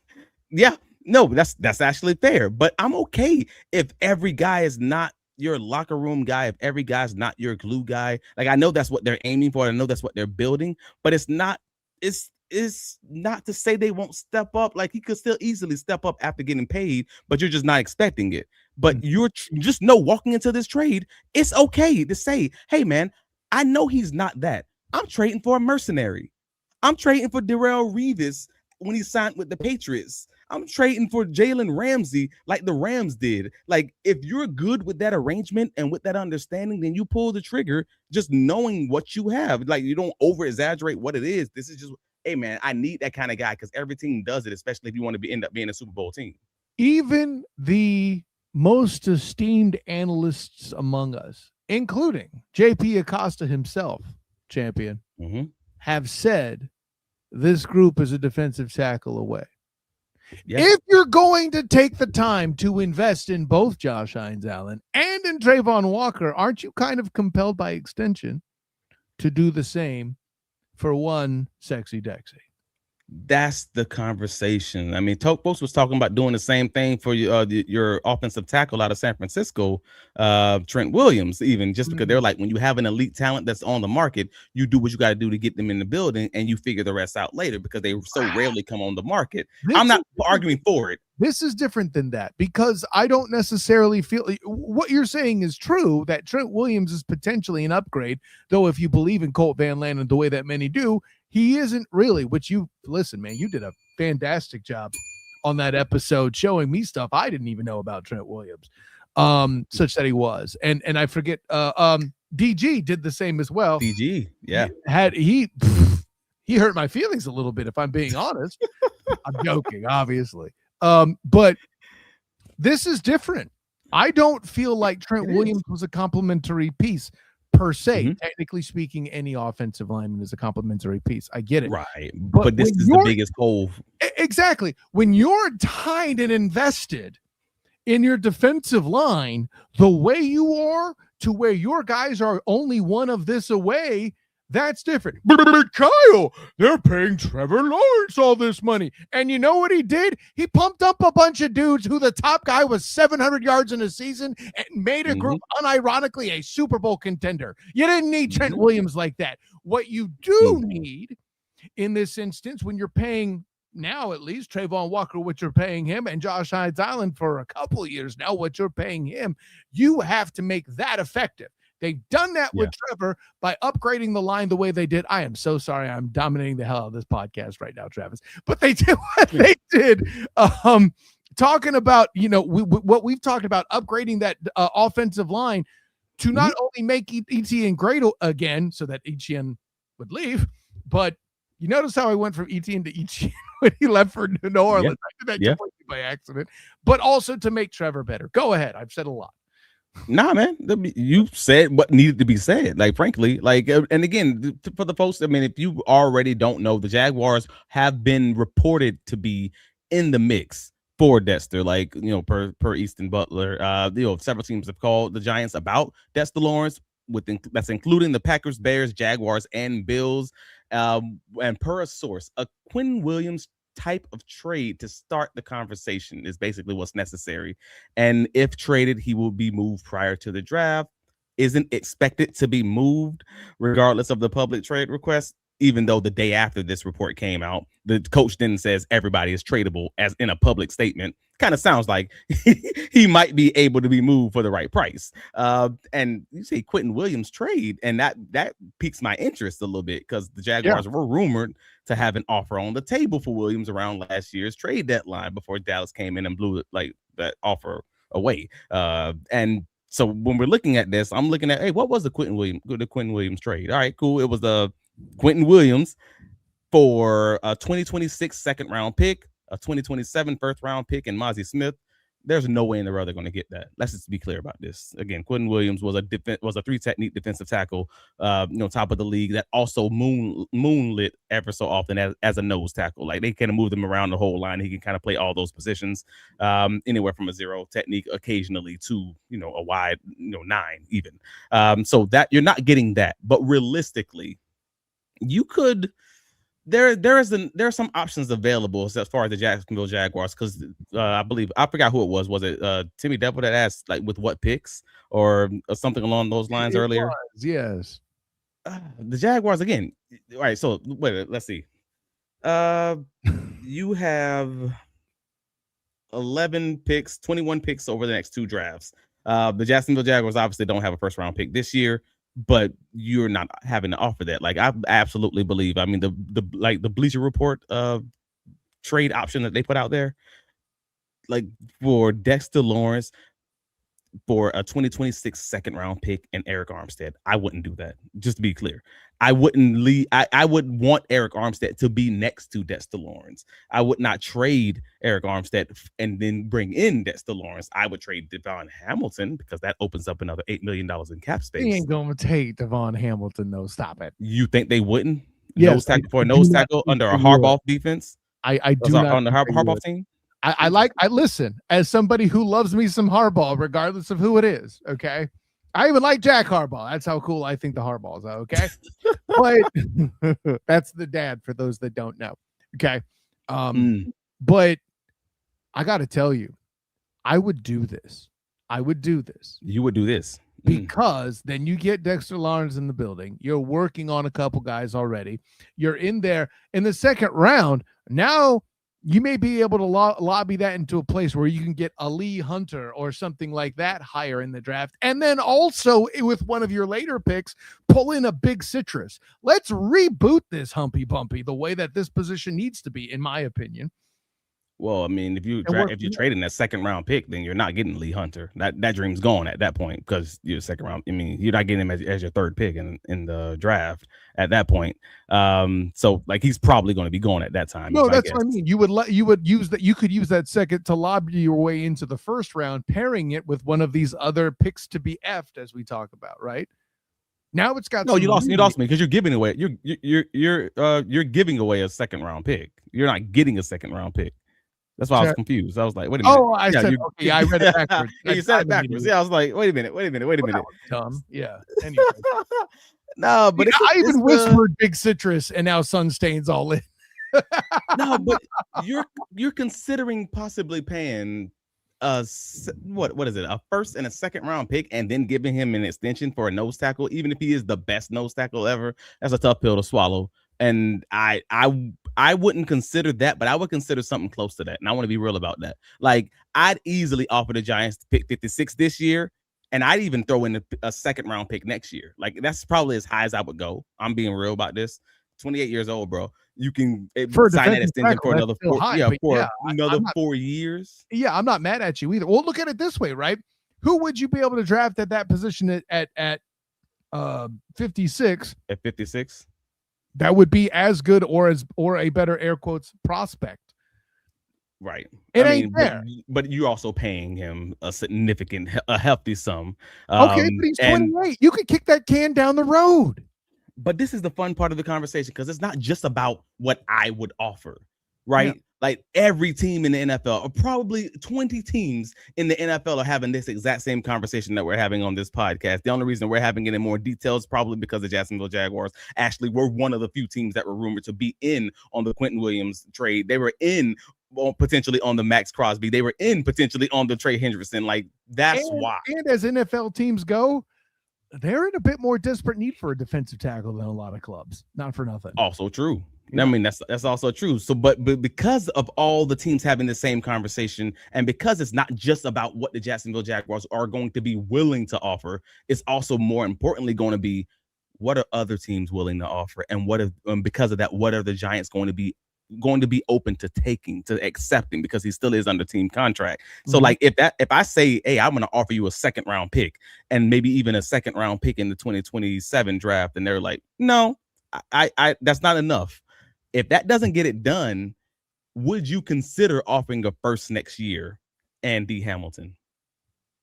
Yeah, no, that's actually fair, but I'm okay if every guy is not your locker room guy, if every guy's not your glue guy. Like, I know that's what they're aiming for. I know that's what they're building, but it's not to say they won't step up. Like, he could still easily step up after getting paid, but you're just not expecting it. But you're just know walking into this trade, it's okay to say, hey man, I know he's not that. I'm trading for a mercenary. I'm trading for Darrelle Revis when he signed with the Patriots. I'm trading for Jalen Ramsey like the Rams did. Like, if you're good with that arrangement and with that understanding, then you pull the trigger just knowing what you have. Like, you don't over exaggerate what it is. This is just hey man, I need that kind of guy because every team does it, especially if you want to end up being a Super Bowl team. Even the most esteemed analysts among us, including JP Acosta himself, champion, have said this group is a defensive tackle away. Yeah. If you're going to take the time to invest in both Josh Hines-Allen and in Trayvon Walker, aren't you kind of compelled by extension to do the same for one sexy Dexy? That's the conversation. I mean, folks was talking about doing the same thing for your offensive tackle out of San Francisco, Trent Williams, even just because they're like, when you have an elite talent that's on the market, you do what you got to do to get them in the building and you figure the rest out later because they so rarely come on the market. I'm not arguing for it. This is different than that because I don't necessarily feel what you're saying is true, that Trent Williams is potentially an upgrade, though if you believe in Colt Van Lannon the way that many do, he isn't really, which you listen, man, you did a fantastic job on that episode showing me stuff I didn't even know about Trent Williams, such that he was. And I forget, DG did the same as well. DG, yeah. He hurt my feelings a little bit, if I'm being honest. I'm joking, obviously. But this is different. I don't feel like Trent Williams was a complimentary piece per se. Technically speaking, any offensive lineman is a complimentary piece. I get it. Right. But this is the biggest hole. Exactly. When you're tied and invested in your defensive line the way you are to where your guys are only one of this away, that's different. But Kyle, they're paying Trevor Lawrence all this money. And you know what he did? He pumped up a bunch of dudes who the top guy was 700 yards in a season and made a group unironically a Super Bowl contender. You didn't need Trent Williams like that. What you do need in this instance, when you're paying now at least Trayvon Walker what you're paying him and Josh Hines-Allen for a couple of years now what you're paying him, you have to make that effective. They've done that with Trevor by upgrading the line the way they did. I am so sorry. I'm dominating the hell out of this podcast right now, Travis. But they did what they did. Talking about, what we've talked about, upgrading that offensive line to not only make Etienne great again so that Etienne would leave, but you notice how I went from Etienne to Etienne when he left for New Orleans. I did that completely by accident, but also to make Trevor better. Go ahead. I've said a lot. Nah, man, you said what needed to be said. Like, frankly, and again, for the folks, I mean, if you already don't know, the Jaguars have been reported to be in the mix for Dexter, per Easton Butler. Several teams have called the Giants about Dexter Lawrence, that's including the Packers, Bears, Jaguars, and Bills. And per a source, a Quinn Williams type of trade to start the conversation is basically what's necessary. And if traded, he will be moved prior to the draft. Isn't expected to be moved regardless of the public trade request, even though the day after this report came out, the coach then says everybody is tradable as in a public statement. Kind of sounds like he might be able to be moved for the right price. And you say Quentin Williams trade, and that piques my interest a little bit because the Jaguars were rumored to have an offer on the table for Williams around last year's trade deadline before Dallas came in and blew that offer away. And so when we're looking at this, I'm looking at, hey, what was the Quentin Williams trade? All right, cool. It was the Quentin Williams for a 2026 second round pick, a 2027 first round pick, and Mozzie Smith. There's no way in the world they're going to get that. Let's just be clear about this. Again, Quentin Williams was a three technique defensive tackle, top of the league that also moonlit ever so often as a nose tackle. Like they kind of move him around the whole line. He can kind of play all those positions, anywhere from a zero technique occasionally to a wide 9 even. So that you're not getting that, but realistically, you could. There are some options available as far as the Jacksonville Jaguars because I believe I forgot who it was. Was it Timmy Devil that asked with what picks or something along those lines earlier? Yes. The Jaguars again. All right. So wait, let's see. You have 11 picks, 21 picks over the next 2 drafts. The Jacksonville Jaguars obviously don't have a first round pick this year. But you're not having to offer that. I absolutely believe. I mean, the Bleacher Report trade option that they put out there, for Dexter Lawrence, for a 2026 second round pick and Eric Armstead. I wouldn't do that. Just to be clear, I wouldn't leave. I would want Eric Armstead to be next to Dexter Lawrence. I would not trade Eric Armstead and then bring in Dexter Lawrence. I would trade Devon Hamilton because that opens up another $8 million in cap space. He ain't going to take Devon Hamilton, though. Stop it. You think they wouldn't? Yes, Nose tackle for a nose tackle under a Harbaugh defense? I do not on the Harbaugh team. I listen as somebody who loves me some Harbaugh, regardless of who it is. Okay, I even like Jack Harbaugh. That's how cool I think the Harbaughs are. Okay, but that's the dad for those that don't know. Okay, but I got to tell you, I would do this. I would do this. You would do this because then you get Dexter Lawrence in the building. You're working on a couple guys already. You're in there in the second round now. You may be able to lobby that into a place where you can get a Lee Hunter or something like that higher in the draft. And then also with one of your later picks, pull in a big citrus. Let's reboot this Humpy Bumpy the way that this position needs to be, in my opinion. Well, I mean, if you're trading that second round pick, then you're not getting Lee Hunter. That dream's gone at that point because you're second round. I mean, you're not getting him as your third pick in the draft at that point. So like he's probably going to be going at that time. No, that's what I mean. You would use that. You could use that second to lobby your way into the first round, pairing it with one of these other picks to be effed, as we talk about, right? Now it's got you lost me because you're giving away you're giving away a second round pick. You're not getting a second round pick. That's why I was confused. I was like, wait a minute. Oh, I said, okay, I read it backwards. You said it backwards. Yeah, I was like, wait a minute. Dumb. Yeah. Anyway. No, but I even whispered Big Citrus and now Sunstain's all in. No, but you're considering possibly paying what is it, a first and a second round pick, and then giving him an extension for a nose tackle, even if he is the best nose tackle ever. That's a tough pill to swallow. And I wouldn't consider that, but I would consider something close to that. And I want to be real about that. Like, I'd easily offer the Giants to pick 56 this year, and I'd even throw in a second round pick next year. Like, that's probably as high as I would go. I'm being real about this. 28 years old, bro. You can sign that extension for another 4 years. Yeah, I'm not mad at you either. Well, look at it this way, right? Who would you be able to draft at that position at 56? At 56? That would be as good or a better air quotes prospect. Right. It ain't fair. But you're also paying him a hefty sum. Okay, but he's 28. You could kick that can down the road. But this is the fun part of the conversation because it's not just about what I would offer, right? Yeah. Like every team in the NFL, or probably 20 teams in the NFL, are having this exact same conversation that we're having on this podcast. The only reason we're having it in more detail is probably because the Jacksonville Jaguars actually were one of the few teams that were rumored to be in on the Quentin Williams trade. They were in potentially on the Max Crosby. They were in potentially on the Trey Hendrickson. Like, that's why. And as NFL teams go, they're in a bit more desperate need for a defensive tackle than a lot of clubs. Not for nothing. Also true. I mean, that's also true. So, but because of all the teams having the same conversation, and because it's not just about what the Jacksonville Jaguars are going to be willing to offer, it's also more importantly going to be what are other teams willing to offer, and because of that, what are the Giants going to be open to taking, to accepting, because he still is under team contract. So like if I say, hey, I'm going to offer you a second round pick and maybe even a second round pick in the 2027 draft, and they're like, no, I that's not enough. If that doesn't get it done, would you consider offering a first next year and D Hamilton?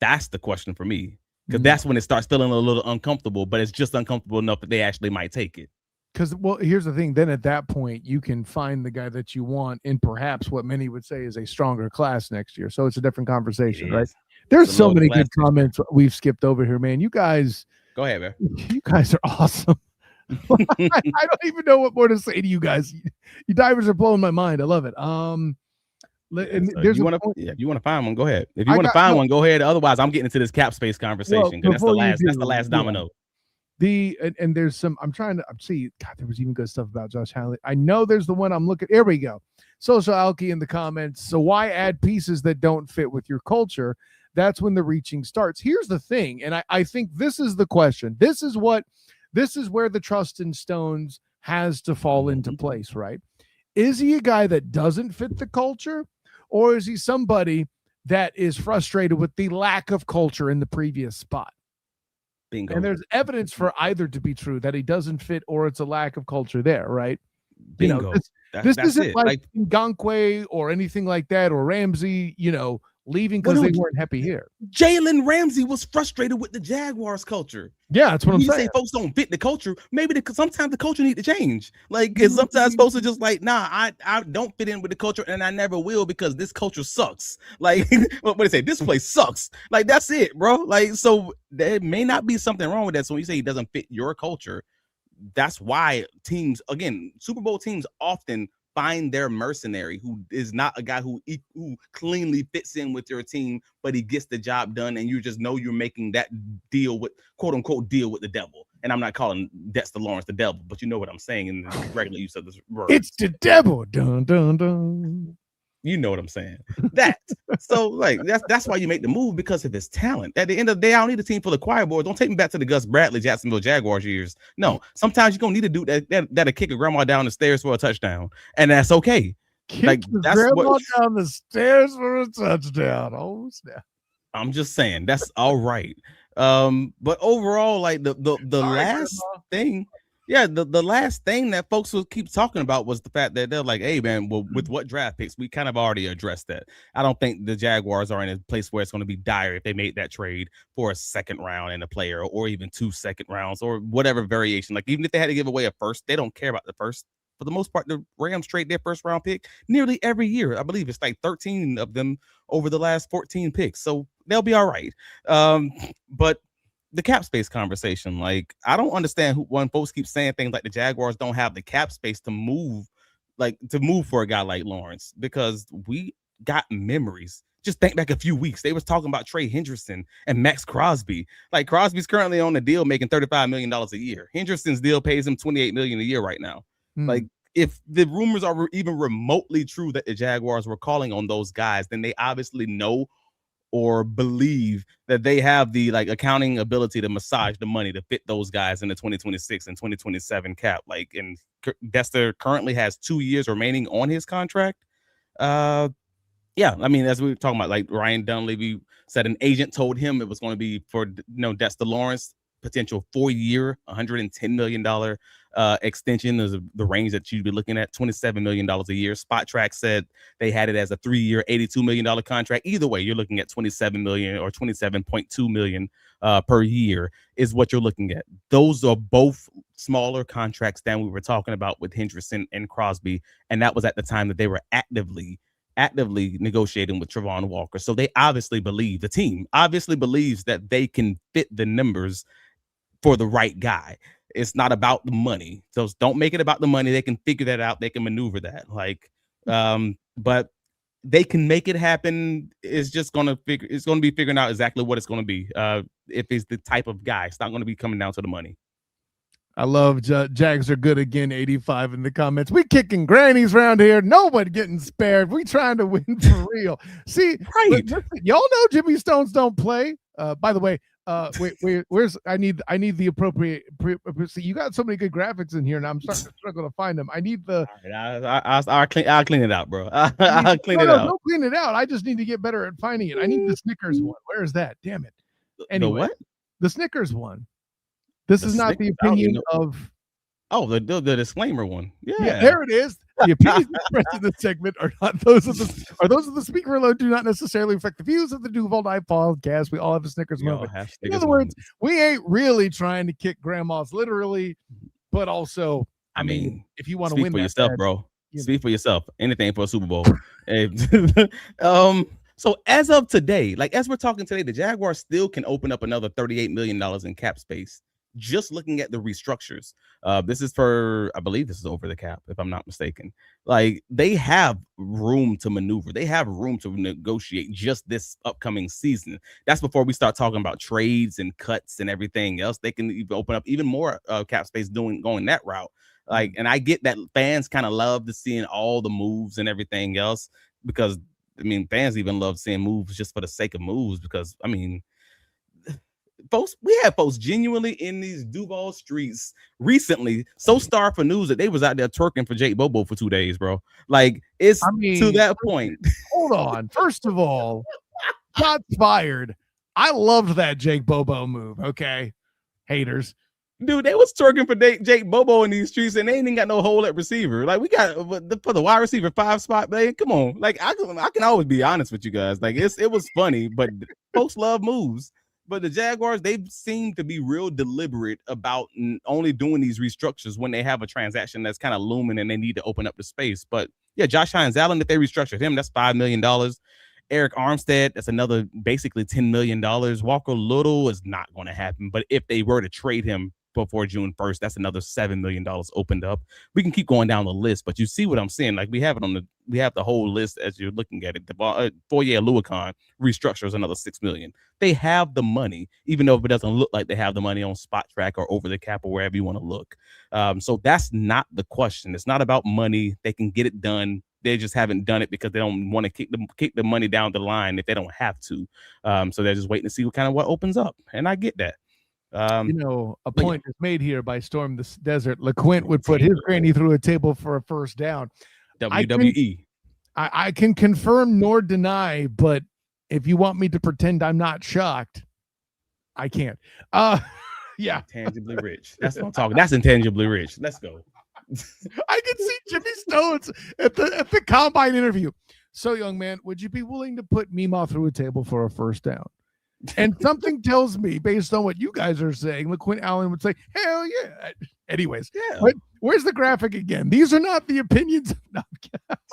That's the question for me, because that's when it starts feeling a little uncomfortable, but it's just uncomfortable enough that they actually might take it. Because, well, here's the thing. Then at that point, you can find the guy that you want in perhaps what many would say is a stronger class next year. So it's a different conversation, right? There's so many good comments we've skipped over here, man. You guys, go ahead, man. You guys are awesome. I don't even know what more to say to you guys. You divers are blowing my mind. I love it. If you want to find one, go ahead. If you want to find one, go ahead. Otherwise, I'm getting into this cap space conversation because that's the last domino. And there's some, I'm trying to see, God, there was even good stuff about Josh Halley. I know there's the one I'm looking. Here we go. Social Alky in the comments. So why add pieces that don't fit with your culture? That's when the reaching starts. Here's the thing. And I think this is the question. This is where the trust in Stones has to fall into place, right? Is he a guy that doesn't fit the culture, or is he somebody that is frustrated with the lack of culture in the previous spot. Bingo. And there's evidence for either to be true, that he doesn't fit or it's a lack of culture there, right? Bingo. This that's isn't it. like Ngakoue or anything like that, or Ramsey, leaving because they weren't happy here. Jalen Ramsey was frustrated with the Jaguars culture. Yeah, that's what I'm saying. Say folks don't fit the culture. Maybe sometimes the culture need to change. Like, it's sometimes folks are just like, nah, I don't fit in with the culture, and I never will because this culture sucks. Like, what do they say? This place sucks. Like, that's it, bro. Like, so there may not be something wrong with that. So when you say he doesn't fit your culture, that's why teams, again, Super Bowl teams often find their mercenary who is not a guy who cleanly fits in with your team, but he gets the job done, and you just know you're making that deal with, quote unquote, deal with the devil. And I'm not calling Dexter Lawrence the devil, but you know what I'm saying in the regular use of this word. It's the devil. Dun, dun, dun. You know what I'm saying. That. So, like, that's why you make the move, because of his talent. At the end of the day, I don't need a team full of choir boys. Don't take me back to the Gus Bradley Jacksonville Jaguars years. No, sometimes you're gonna need a dude that'll kick a grandma down the stairs for a touchdown, and that's okay. Kick that's grandma down the stairs for a touchdown. Oh snap! I'm just saying that's all right. But overall, like the last thing. Yeah, the last thing that folks will keep talking about was the fact that they're like, hey, man, well, with what draft picks? We kind of already addressed that. I don't think the Jaguars are in a place where it's going to be dire if they made that trade for a second round and a player, or even 2 second rounds, or whatever variation. Like, even if they had to give away a first, they don't care about the first. For the most part, the Rams trade their first round pick nearly every year. I believe it's like 13 of them over the last 14 picks. So they'll be all right. But the cap space conversation, like, I don't understand when folks keep saying things like the Jaguars don't have the cap space to move for a guy like Lawrence, because we got memories. Just think back a few weeks. They was talking about Trey Hendrickson and Max Crosby. Like, Crosby's currently on the deal making $35 million a year. Hendrickson's deal pays him $28 million a year right now. Like, if the rumors are even remotely true that the Jaguars were calling on those guys, then they obviously know or believe that they have the accounting ability to massage the money to fit those guys in the 2026 and 2027 cap. Like, and Dexter currently has 2 years remaining on his contract. Yeah, I mean, as we were talking about, like, Ryan Dunleavy said an agent told him it was going to be for Dexter Lawrence, potential 4-year, $110 million extension is the range that you'd be looking at, $27 million a year. Spot Track said they had it as a 3-year, $82 million contract. Either way, you're looking at $27 million or $27.2 million per year is what you're looking at. Those are both smaller contracts than we were talking about with Hendrickson and Crosby, and that was at the time that they were actively negotiating with Trayvon Walker. So they obviously believe, the team obviously believes that they can fit the numbers for the right guy. It's not about the money. So don't make it about the money. They can figure that out. They can maneuver that. But they can make it happen. It's just going to be figuring out exactly what it's going to be. If it's the type of guy, it's not going to be coming down to the money. I love Jags are good again, 85 in the comments. We kicking grannies around here. Nobody getting spared. We trying to win for real. See, right. Listen, y'all know Jimmy Stones don't play. By the way, where's I need the appropriate. See, you got so many good graphics in here, and I'm starting to struggle to find them. I need the. I'll clean it out, bro. I'll clean it out. Don't clean it out. I just need to get better at finding it. I need the Snickers one. Where is that? Damn it. Anyway, the what? The Snickers one. This is not the opinion of. Oh, the disclaimer one. Yeah, there it is. The opinions expressed in this segment are not those of the speaker alone, do not necessarily reflect the views of the Duval Live podcast. We all have a Snickers moment. In other words, we ain't really trying to kick grandmas literally, but also, I mean, if you want to win for yourself, bro. Speak for yourself. Anything for a Super Bowl. So as of today, like as we're talking today, the Jaguars still can open up another $38 million in cap space. Just looking at the restructures, this is for, I believe this is over the cap, if I'm not mistaken. Like, they have room to maneuver. They have room to negotiate just this upcoming season. That's before we start talking about trades and cuts and everything else. They can even open up even more cap space going that route. Like, and I get that fans kind of love to seeing all the moves and everything else, because, I mean, fans even love seeing moves just for the sake of moves, because, I mean, we had folks genuinely in these Duval streets recently so starved for news that they was out there twerking for Jake Bobo for 2 days, bro. Like, to that point. Hold on. First of all, shots fired. I loved that Jake Bobo move. Okay, haters. Dude, they was twerking for Jake Bobo in these streets, and they ain't even got no hole at receiver. Like, we got for the wide receiver 5 spot, man. Come on, like I can always be honest with you guys. Like, it was funny, but folks love moves. But the Jaguars, they seem to be real deliberate about only doing these restructures when they have a transaction that's kind of looming and they need to open up the space. But yeah, Josh Hines-Allen, if they restructured him, that's $5 million. Eric Armstead, that's another basically $10 million. Walker Little is not going to happen. But if they were to trade him before June 1st, that's another $7 million opened up. We can keep going down the list, but you see what I'm saying? Like, we have the whole list as you're looking at it. The Foye Oluokun restructures another $6 million. They have the money, even though it doesn't look like they have the money on Spot Track or Over the Cap or wherever you want to look. So that's not the question. It's not about money. They can get it done. They just haven't done it because they don't want to kick the money down the line if they don't have to. So they're just waiting to see what opens up. And I get that. A point is made here by Storm the Desert. LeQuint would put his granny through a table for a first down. WWE. I can confirm nor deny, but if you want me to pretend I'm not shocked, I can't. Yeah. Intangibly rich. That's what I'm talking. That's intangibly rich. Let's go. I can see Jimmy Stones at the combine interview. So, young man, would you be willing to put Mima through a table for a first down? And something tells me, based on what you guys are saying, LeQuint Allen would say, hell yeah. Anyways, yeah. But where's the graphic again? These are not the opinions. No,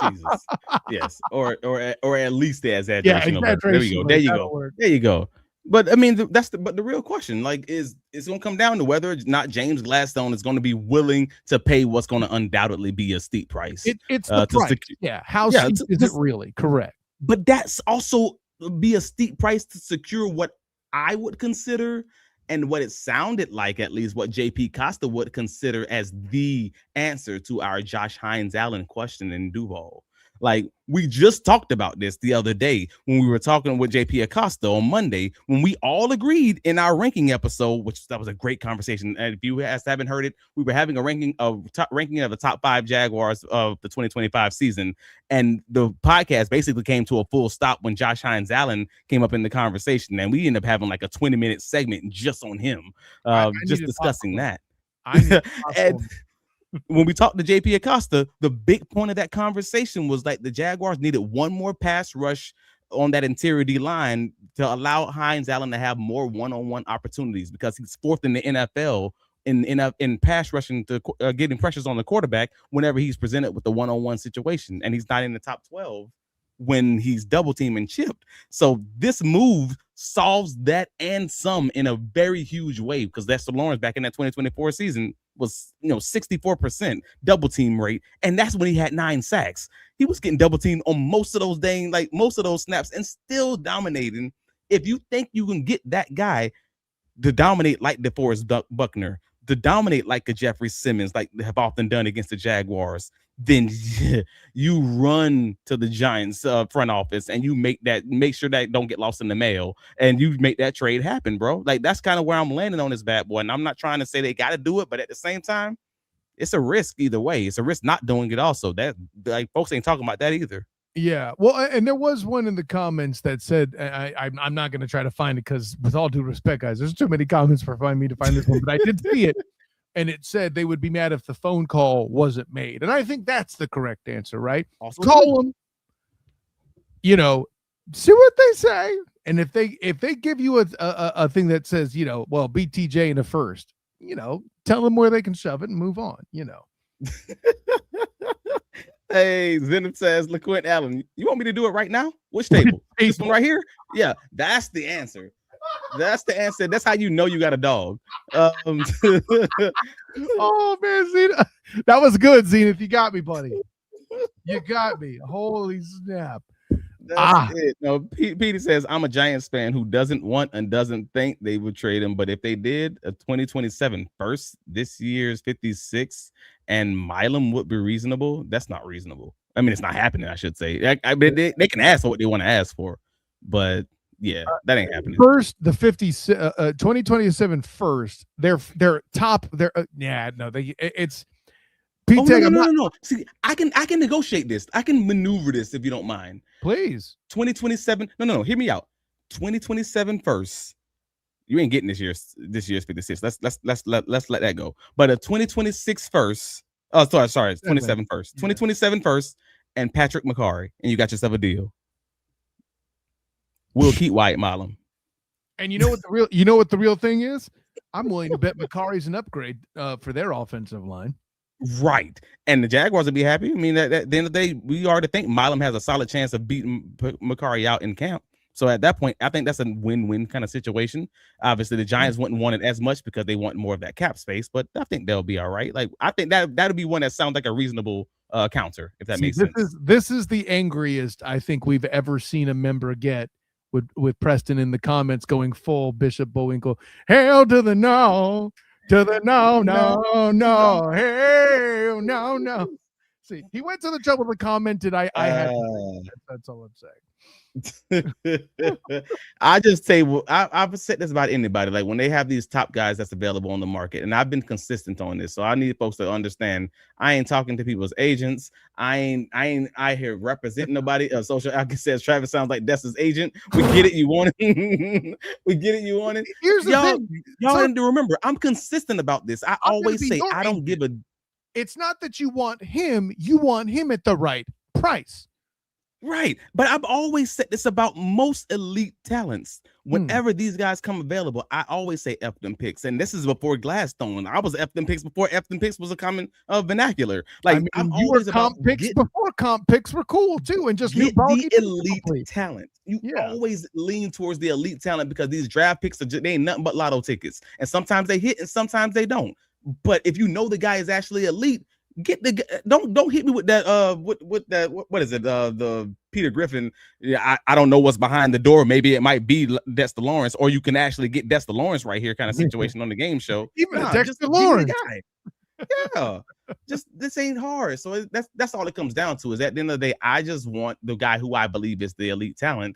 Jesus. Yes. Or at least the exaggeration. Yeah, exaggeration. There you go. But I mean, but the real question, like, it's going to come down to whether or not James Gladstone is going to be willing to pay what's going to undoubtedly be a steep price. It's the price. How steep is it really? Correct. But that's also be a steep price to secure what I would consider, and what it sounded like, at least what JP Costa would consider as the answer to our Josh Hines-Allen question in Duval. Like, we just talked about this the other day when we were talking with JP Acosta on Monday, when we all agreed in our ranking episode, that was a great conversation. And if you guys haven't heard it, we were having a ranking of the top 5 Jaguars of the 2025 season. And the podcast basically came to a full stop when Josh Hines-Allen came up in the conversation. And we ended up having like a 20-minute segment just on him, just discussing that. And when we talked to JP Acosta, the big point of that conversation was like the Jaguars needed one more pass rush on that interior D line to allow Hines-Allen to have more one-on-one opportunities, because he's 4th in the NFL in pass rushing to getting pressures on the quarterback whenever he's presented with the one-on-one situation, and he's not in the top 12 when he's double teamed and chipped. So this move solves that and some in a very huge way, because Dexter Lawrence back in that 2024 season was 64% double team rate, and that's when he had 9 sacks. He was getting double teamed on most of those snaps and still dominating. If you think you can get that guy to dominate like DeForest Buckner, to dominate like a Jeffrey Simmons, like they have often done against the Jaguars, then you run to the Giants front office and you make sure that don't get lost in the mail, and you make that trade happen, bro. Like, that's kind of where I'm landing on this bad boy. And I'm not trying to say they got to do it, but at the same time, it's a risk either way. It's a risk not doing it also. That, like, folks ain't talking about that either. Yeah, well, and there was one in the comments that said, I'm not going to try to find it because, with all due respect, guys, there's too many comments for me to find this one, but I did see it, and it said they would be mad if the phone call wasn't made, and I think that's the correct answer, right? Also call them, see what they say, and if they give you a thing that says, well, beat TJ in the first, tell them where they can shove it and move on, Hey, Zenith says, LeQuint Allen, you want me to do it right now? Which table? This one right here? Yeah, that's the answer. That's the answer. That's how you know you got a dog. Oh, man, Zenith. That was good, Zenith. You got me, buddy. You got me. Holy snap. That's it. No, Peter says, I'm a Giants fan who doesn't want and doesn't think they would trade him. But if they did, a 2027 first, this year's 56, and Milam would be reasonable. That's not reasonable. I mean, it's not happening, I should say. I mean, they can ask for what they want to ask for. But yeah, that ain't happening. First, the 2027 first, they're top. It's Pete Tech. No. See, I can negotiate this. I can maneuver this if you don't mind. Please. 2027. No. Hear me out. 2027 first. You ain't getting this year's 56. Let's let that go. But a 2026 first. Oh, sorry, 27 first. 2027 first and Patrick McCarry, and you got yourself a deal. We'll keep Wyatt Milam. And you know what the real thing is? I'm willing to bet McCarry's an upgrade for their offensive line. Right. And the Jaguars will be happy. I mean, at the end of the day, we already think Milam has a solid chance of beating McCarry out in camp. So at that point, I think that's a win-win kind of situation. Obviously, the Giants wouldn't want it as much because they want more of that cap space, but I think they'll be all right. Like, I think that'll be one that sounds like a reasonable counter, if that makes sense. This is the angriest I think we've ever seen a member get with Preston in the comments going full Bishop Bullwinkle. Hail to the no, to the no, hail, no. See, he went to the trouble to comment it. I had that's all I'm saying. I just say, I've said this about anybody. Like when they have these top guys that's available on the market, and I've been consistent on this, so I need folks to understand. I ain't talking to people's agents. I ain't here representing nobody. Social Alchemy says Travis sounds like Dexter's agent. We get it. You want it. We get it. You want it. Here's the thing. Y'all need to remember. I'm consistent about this. I always say I don't give a. It's not that you want him. You want him at the right price. Right. But I've always said this about most elite talents. Whenever these guys come available, I always say F them picks. And this is before Gladstone. I was F them picks before F them picks was a common vernacular. Like, I'm always comp picks before comp picks were cool too. And just get the elite talent. You always lean towards the elite talent because these draft picks they ain't nothing but lotto tickets. And sometimes they hit and sometimes they don't. But if you know the guy is actually elite, don't hit me with that what is it, the Peter Griffin. I don't know what's behind the door. Maybe it might be Dexter Lawrence, or you can actually get Dexter Lawrence right here kind of situation on the game show. Even Dexter Lawrence guy. Yeah, just this ain't hard. So that's all it comes down to. Is at the end of the day, I just want the guy who I believe is the elite talent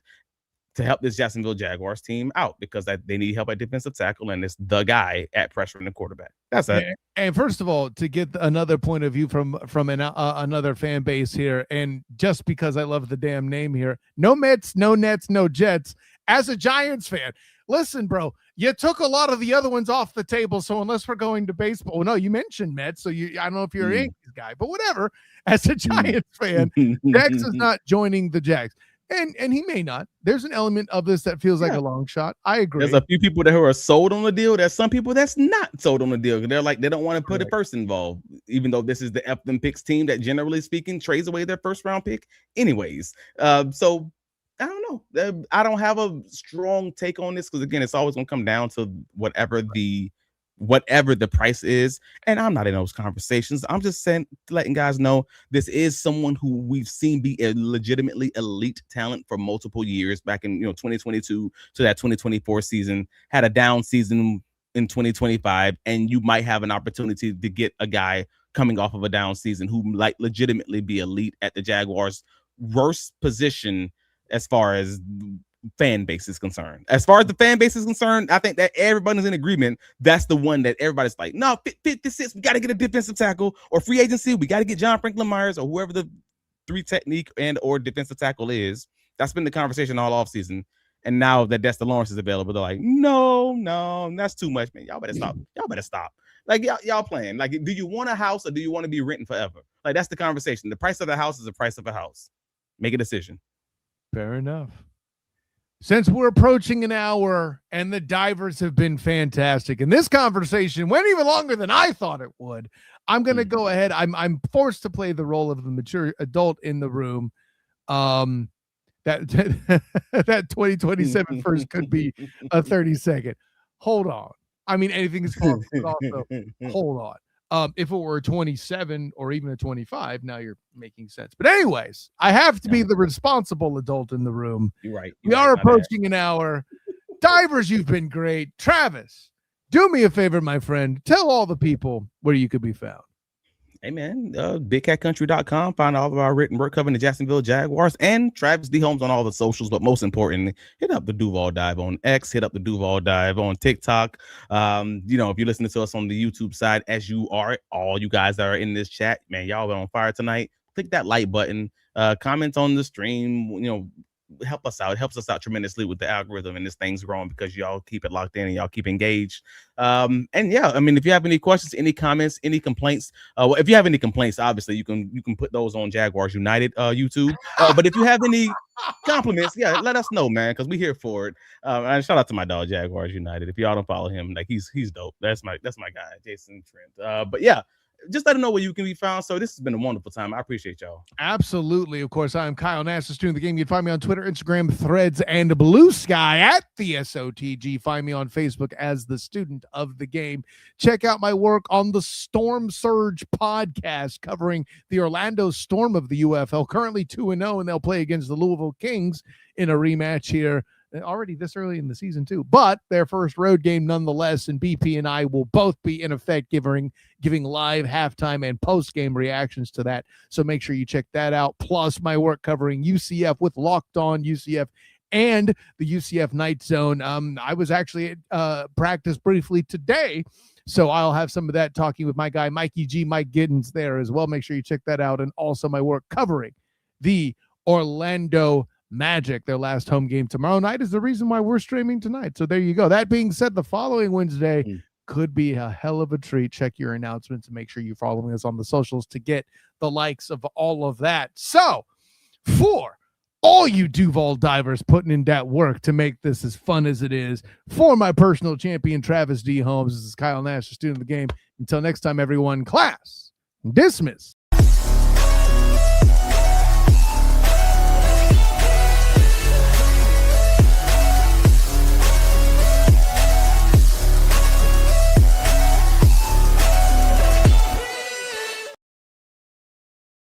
to help this Jacksonville Jaguars team out because they need help at defensive tackle, and it's the guy at pressuring the quarterback. That's it. And first of all, to get another point of view from another fan base here, and just because I love the damn name here, no Mets, no Nets, no Jets. As a Giants fan, listen, bro, you took a lot of the other ones off the table. So unless we're going to baseball, well, no, you mentioned Mets, so I don't know if you're a Yankees guy, but whatever. As a Giants fan, Dex is not joining the Jags. And he may not. There's an element of this that feels like a long shot. I agree. There's a few people that are sold on the deal. There's some people that's not sold on the deal. They're like, they don't want to put a person involved, even though this is the F them picks team that generally speaking trades away their first round pick anyways. So I don't know. I don't have a strong take on this because again, it's always going to come down to whatever the price is. And I'm not in those conversations. I'm just letting guys know this is someone who we've seen be a legitimately elite talent for multiple years back in 2022 to that 2024 season, had a down season in 2025, and you might have an opportunity to get a guy coming off of a down season who might legitimately be elite at the Jaguars' worst position as far as fan base is concerned. As far as the fan base is concerned, I think that everybody's in agreement. That's the one that everybody's like, no, 56, we got to get a defensive tackle, or free agency, we got to get John Franklin Myers or whoever the 3 technique and or defensive tackle is. That's been the conversation all offseason. And now that Dexter Lawrence is available, they're like, no, that's too much, man. Y'all better stop. Y'all better stop. Like y'all playing. Like, do you want a house or do you want to be renting forever? Like, that's the conversation. The price of the house is the price of a house. Make a decision. Fair enough. Since we're approaching an hour and the divers have been fantastic, and this conversation went even longer than I thought it would, I'm going to go ahead. I'm forced to play the role of the mature adult in the room. That 2027 first could be a 30-second. Hold on. I mean, anything is possible. But also, hold on. If it were a 27 or even a 25, now you're making sense. But anyways, I have to be the responsible adult in the room. You're right. We are approaching an hour. Divers, you've been great. Travis, do me a favor, my friend. Tell all the people where you could be found. Hey, man, bigcatcountry.com. Find all of our written work covering the Jacksonville Jaguars and Travis D. Holmes on all the socials. But most importantly, hit up the Duval Dive on X. Hit up the Duval Dive on TikTok. If you're listening to us on the YouTube side, as you are, all you guys that are in this chat, man, y'all are on fire tonight. Click that like button. Comment on the stream. help us out. It helps us out tremendously with the algorithm, and this thing's growing because y'all keep it locked in and y'all keep engaged. And yeah, I mean, if you have any questions, any comments, any complaints, well, if you have any complaints, obviously you can put those on Jaguars United YouTube. But if you have any compliments, yeah, let us know, man, because we're here for it. And shout out to my dog Jaguars United. If y'all don't follow him, like he's dope. That's my guy, Jason Trent. But yeah, just let them know where you can be found. So this has been a wonderful time. I appreciate y'all. Absolutely. Of course, I'm Kyle Nash, the student of the game. You can find me on Twitter, Instagram, Threads, and Blue Sky at the SOTG. Find me on Facebook as the student of the game. Check out my work on the Storm Surge podcast covering the Orlando Storm of the UFL, currently 2-0, and they'll play against the Louisville Kings in a rematch here already this early in the season too, but their first road game nonetheless, and BP and I will both be in effect giving live halftime and post-game reactions to that, so make sure you check that out, plus my work covering UCF with Locked On UCF and the UCF Night Zone. I was actually at practice briefly today, so I'll have some of that talking with my guy Mike Giddens there as well. Make sure you check that out, and also my work covering the Orlando Magic. Their last home game tomorrow night is the reason why we're streaming tonight. So there you go. That being said, the following Wednesday could be a hell of a treat. Check your announcements and make sure you're following us on the socials to get the likes of all of that. So for all you Duval divers putting in that work to make this as fun as it is, for my personal champion, Travis D. Holmes, this is Kyle Nash, the student of the game. Until next time, everyone, class dismissed.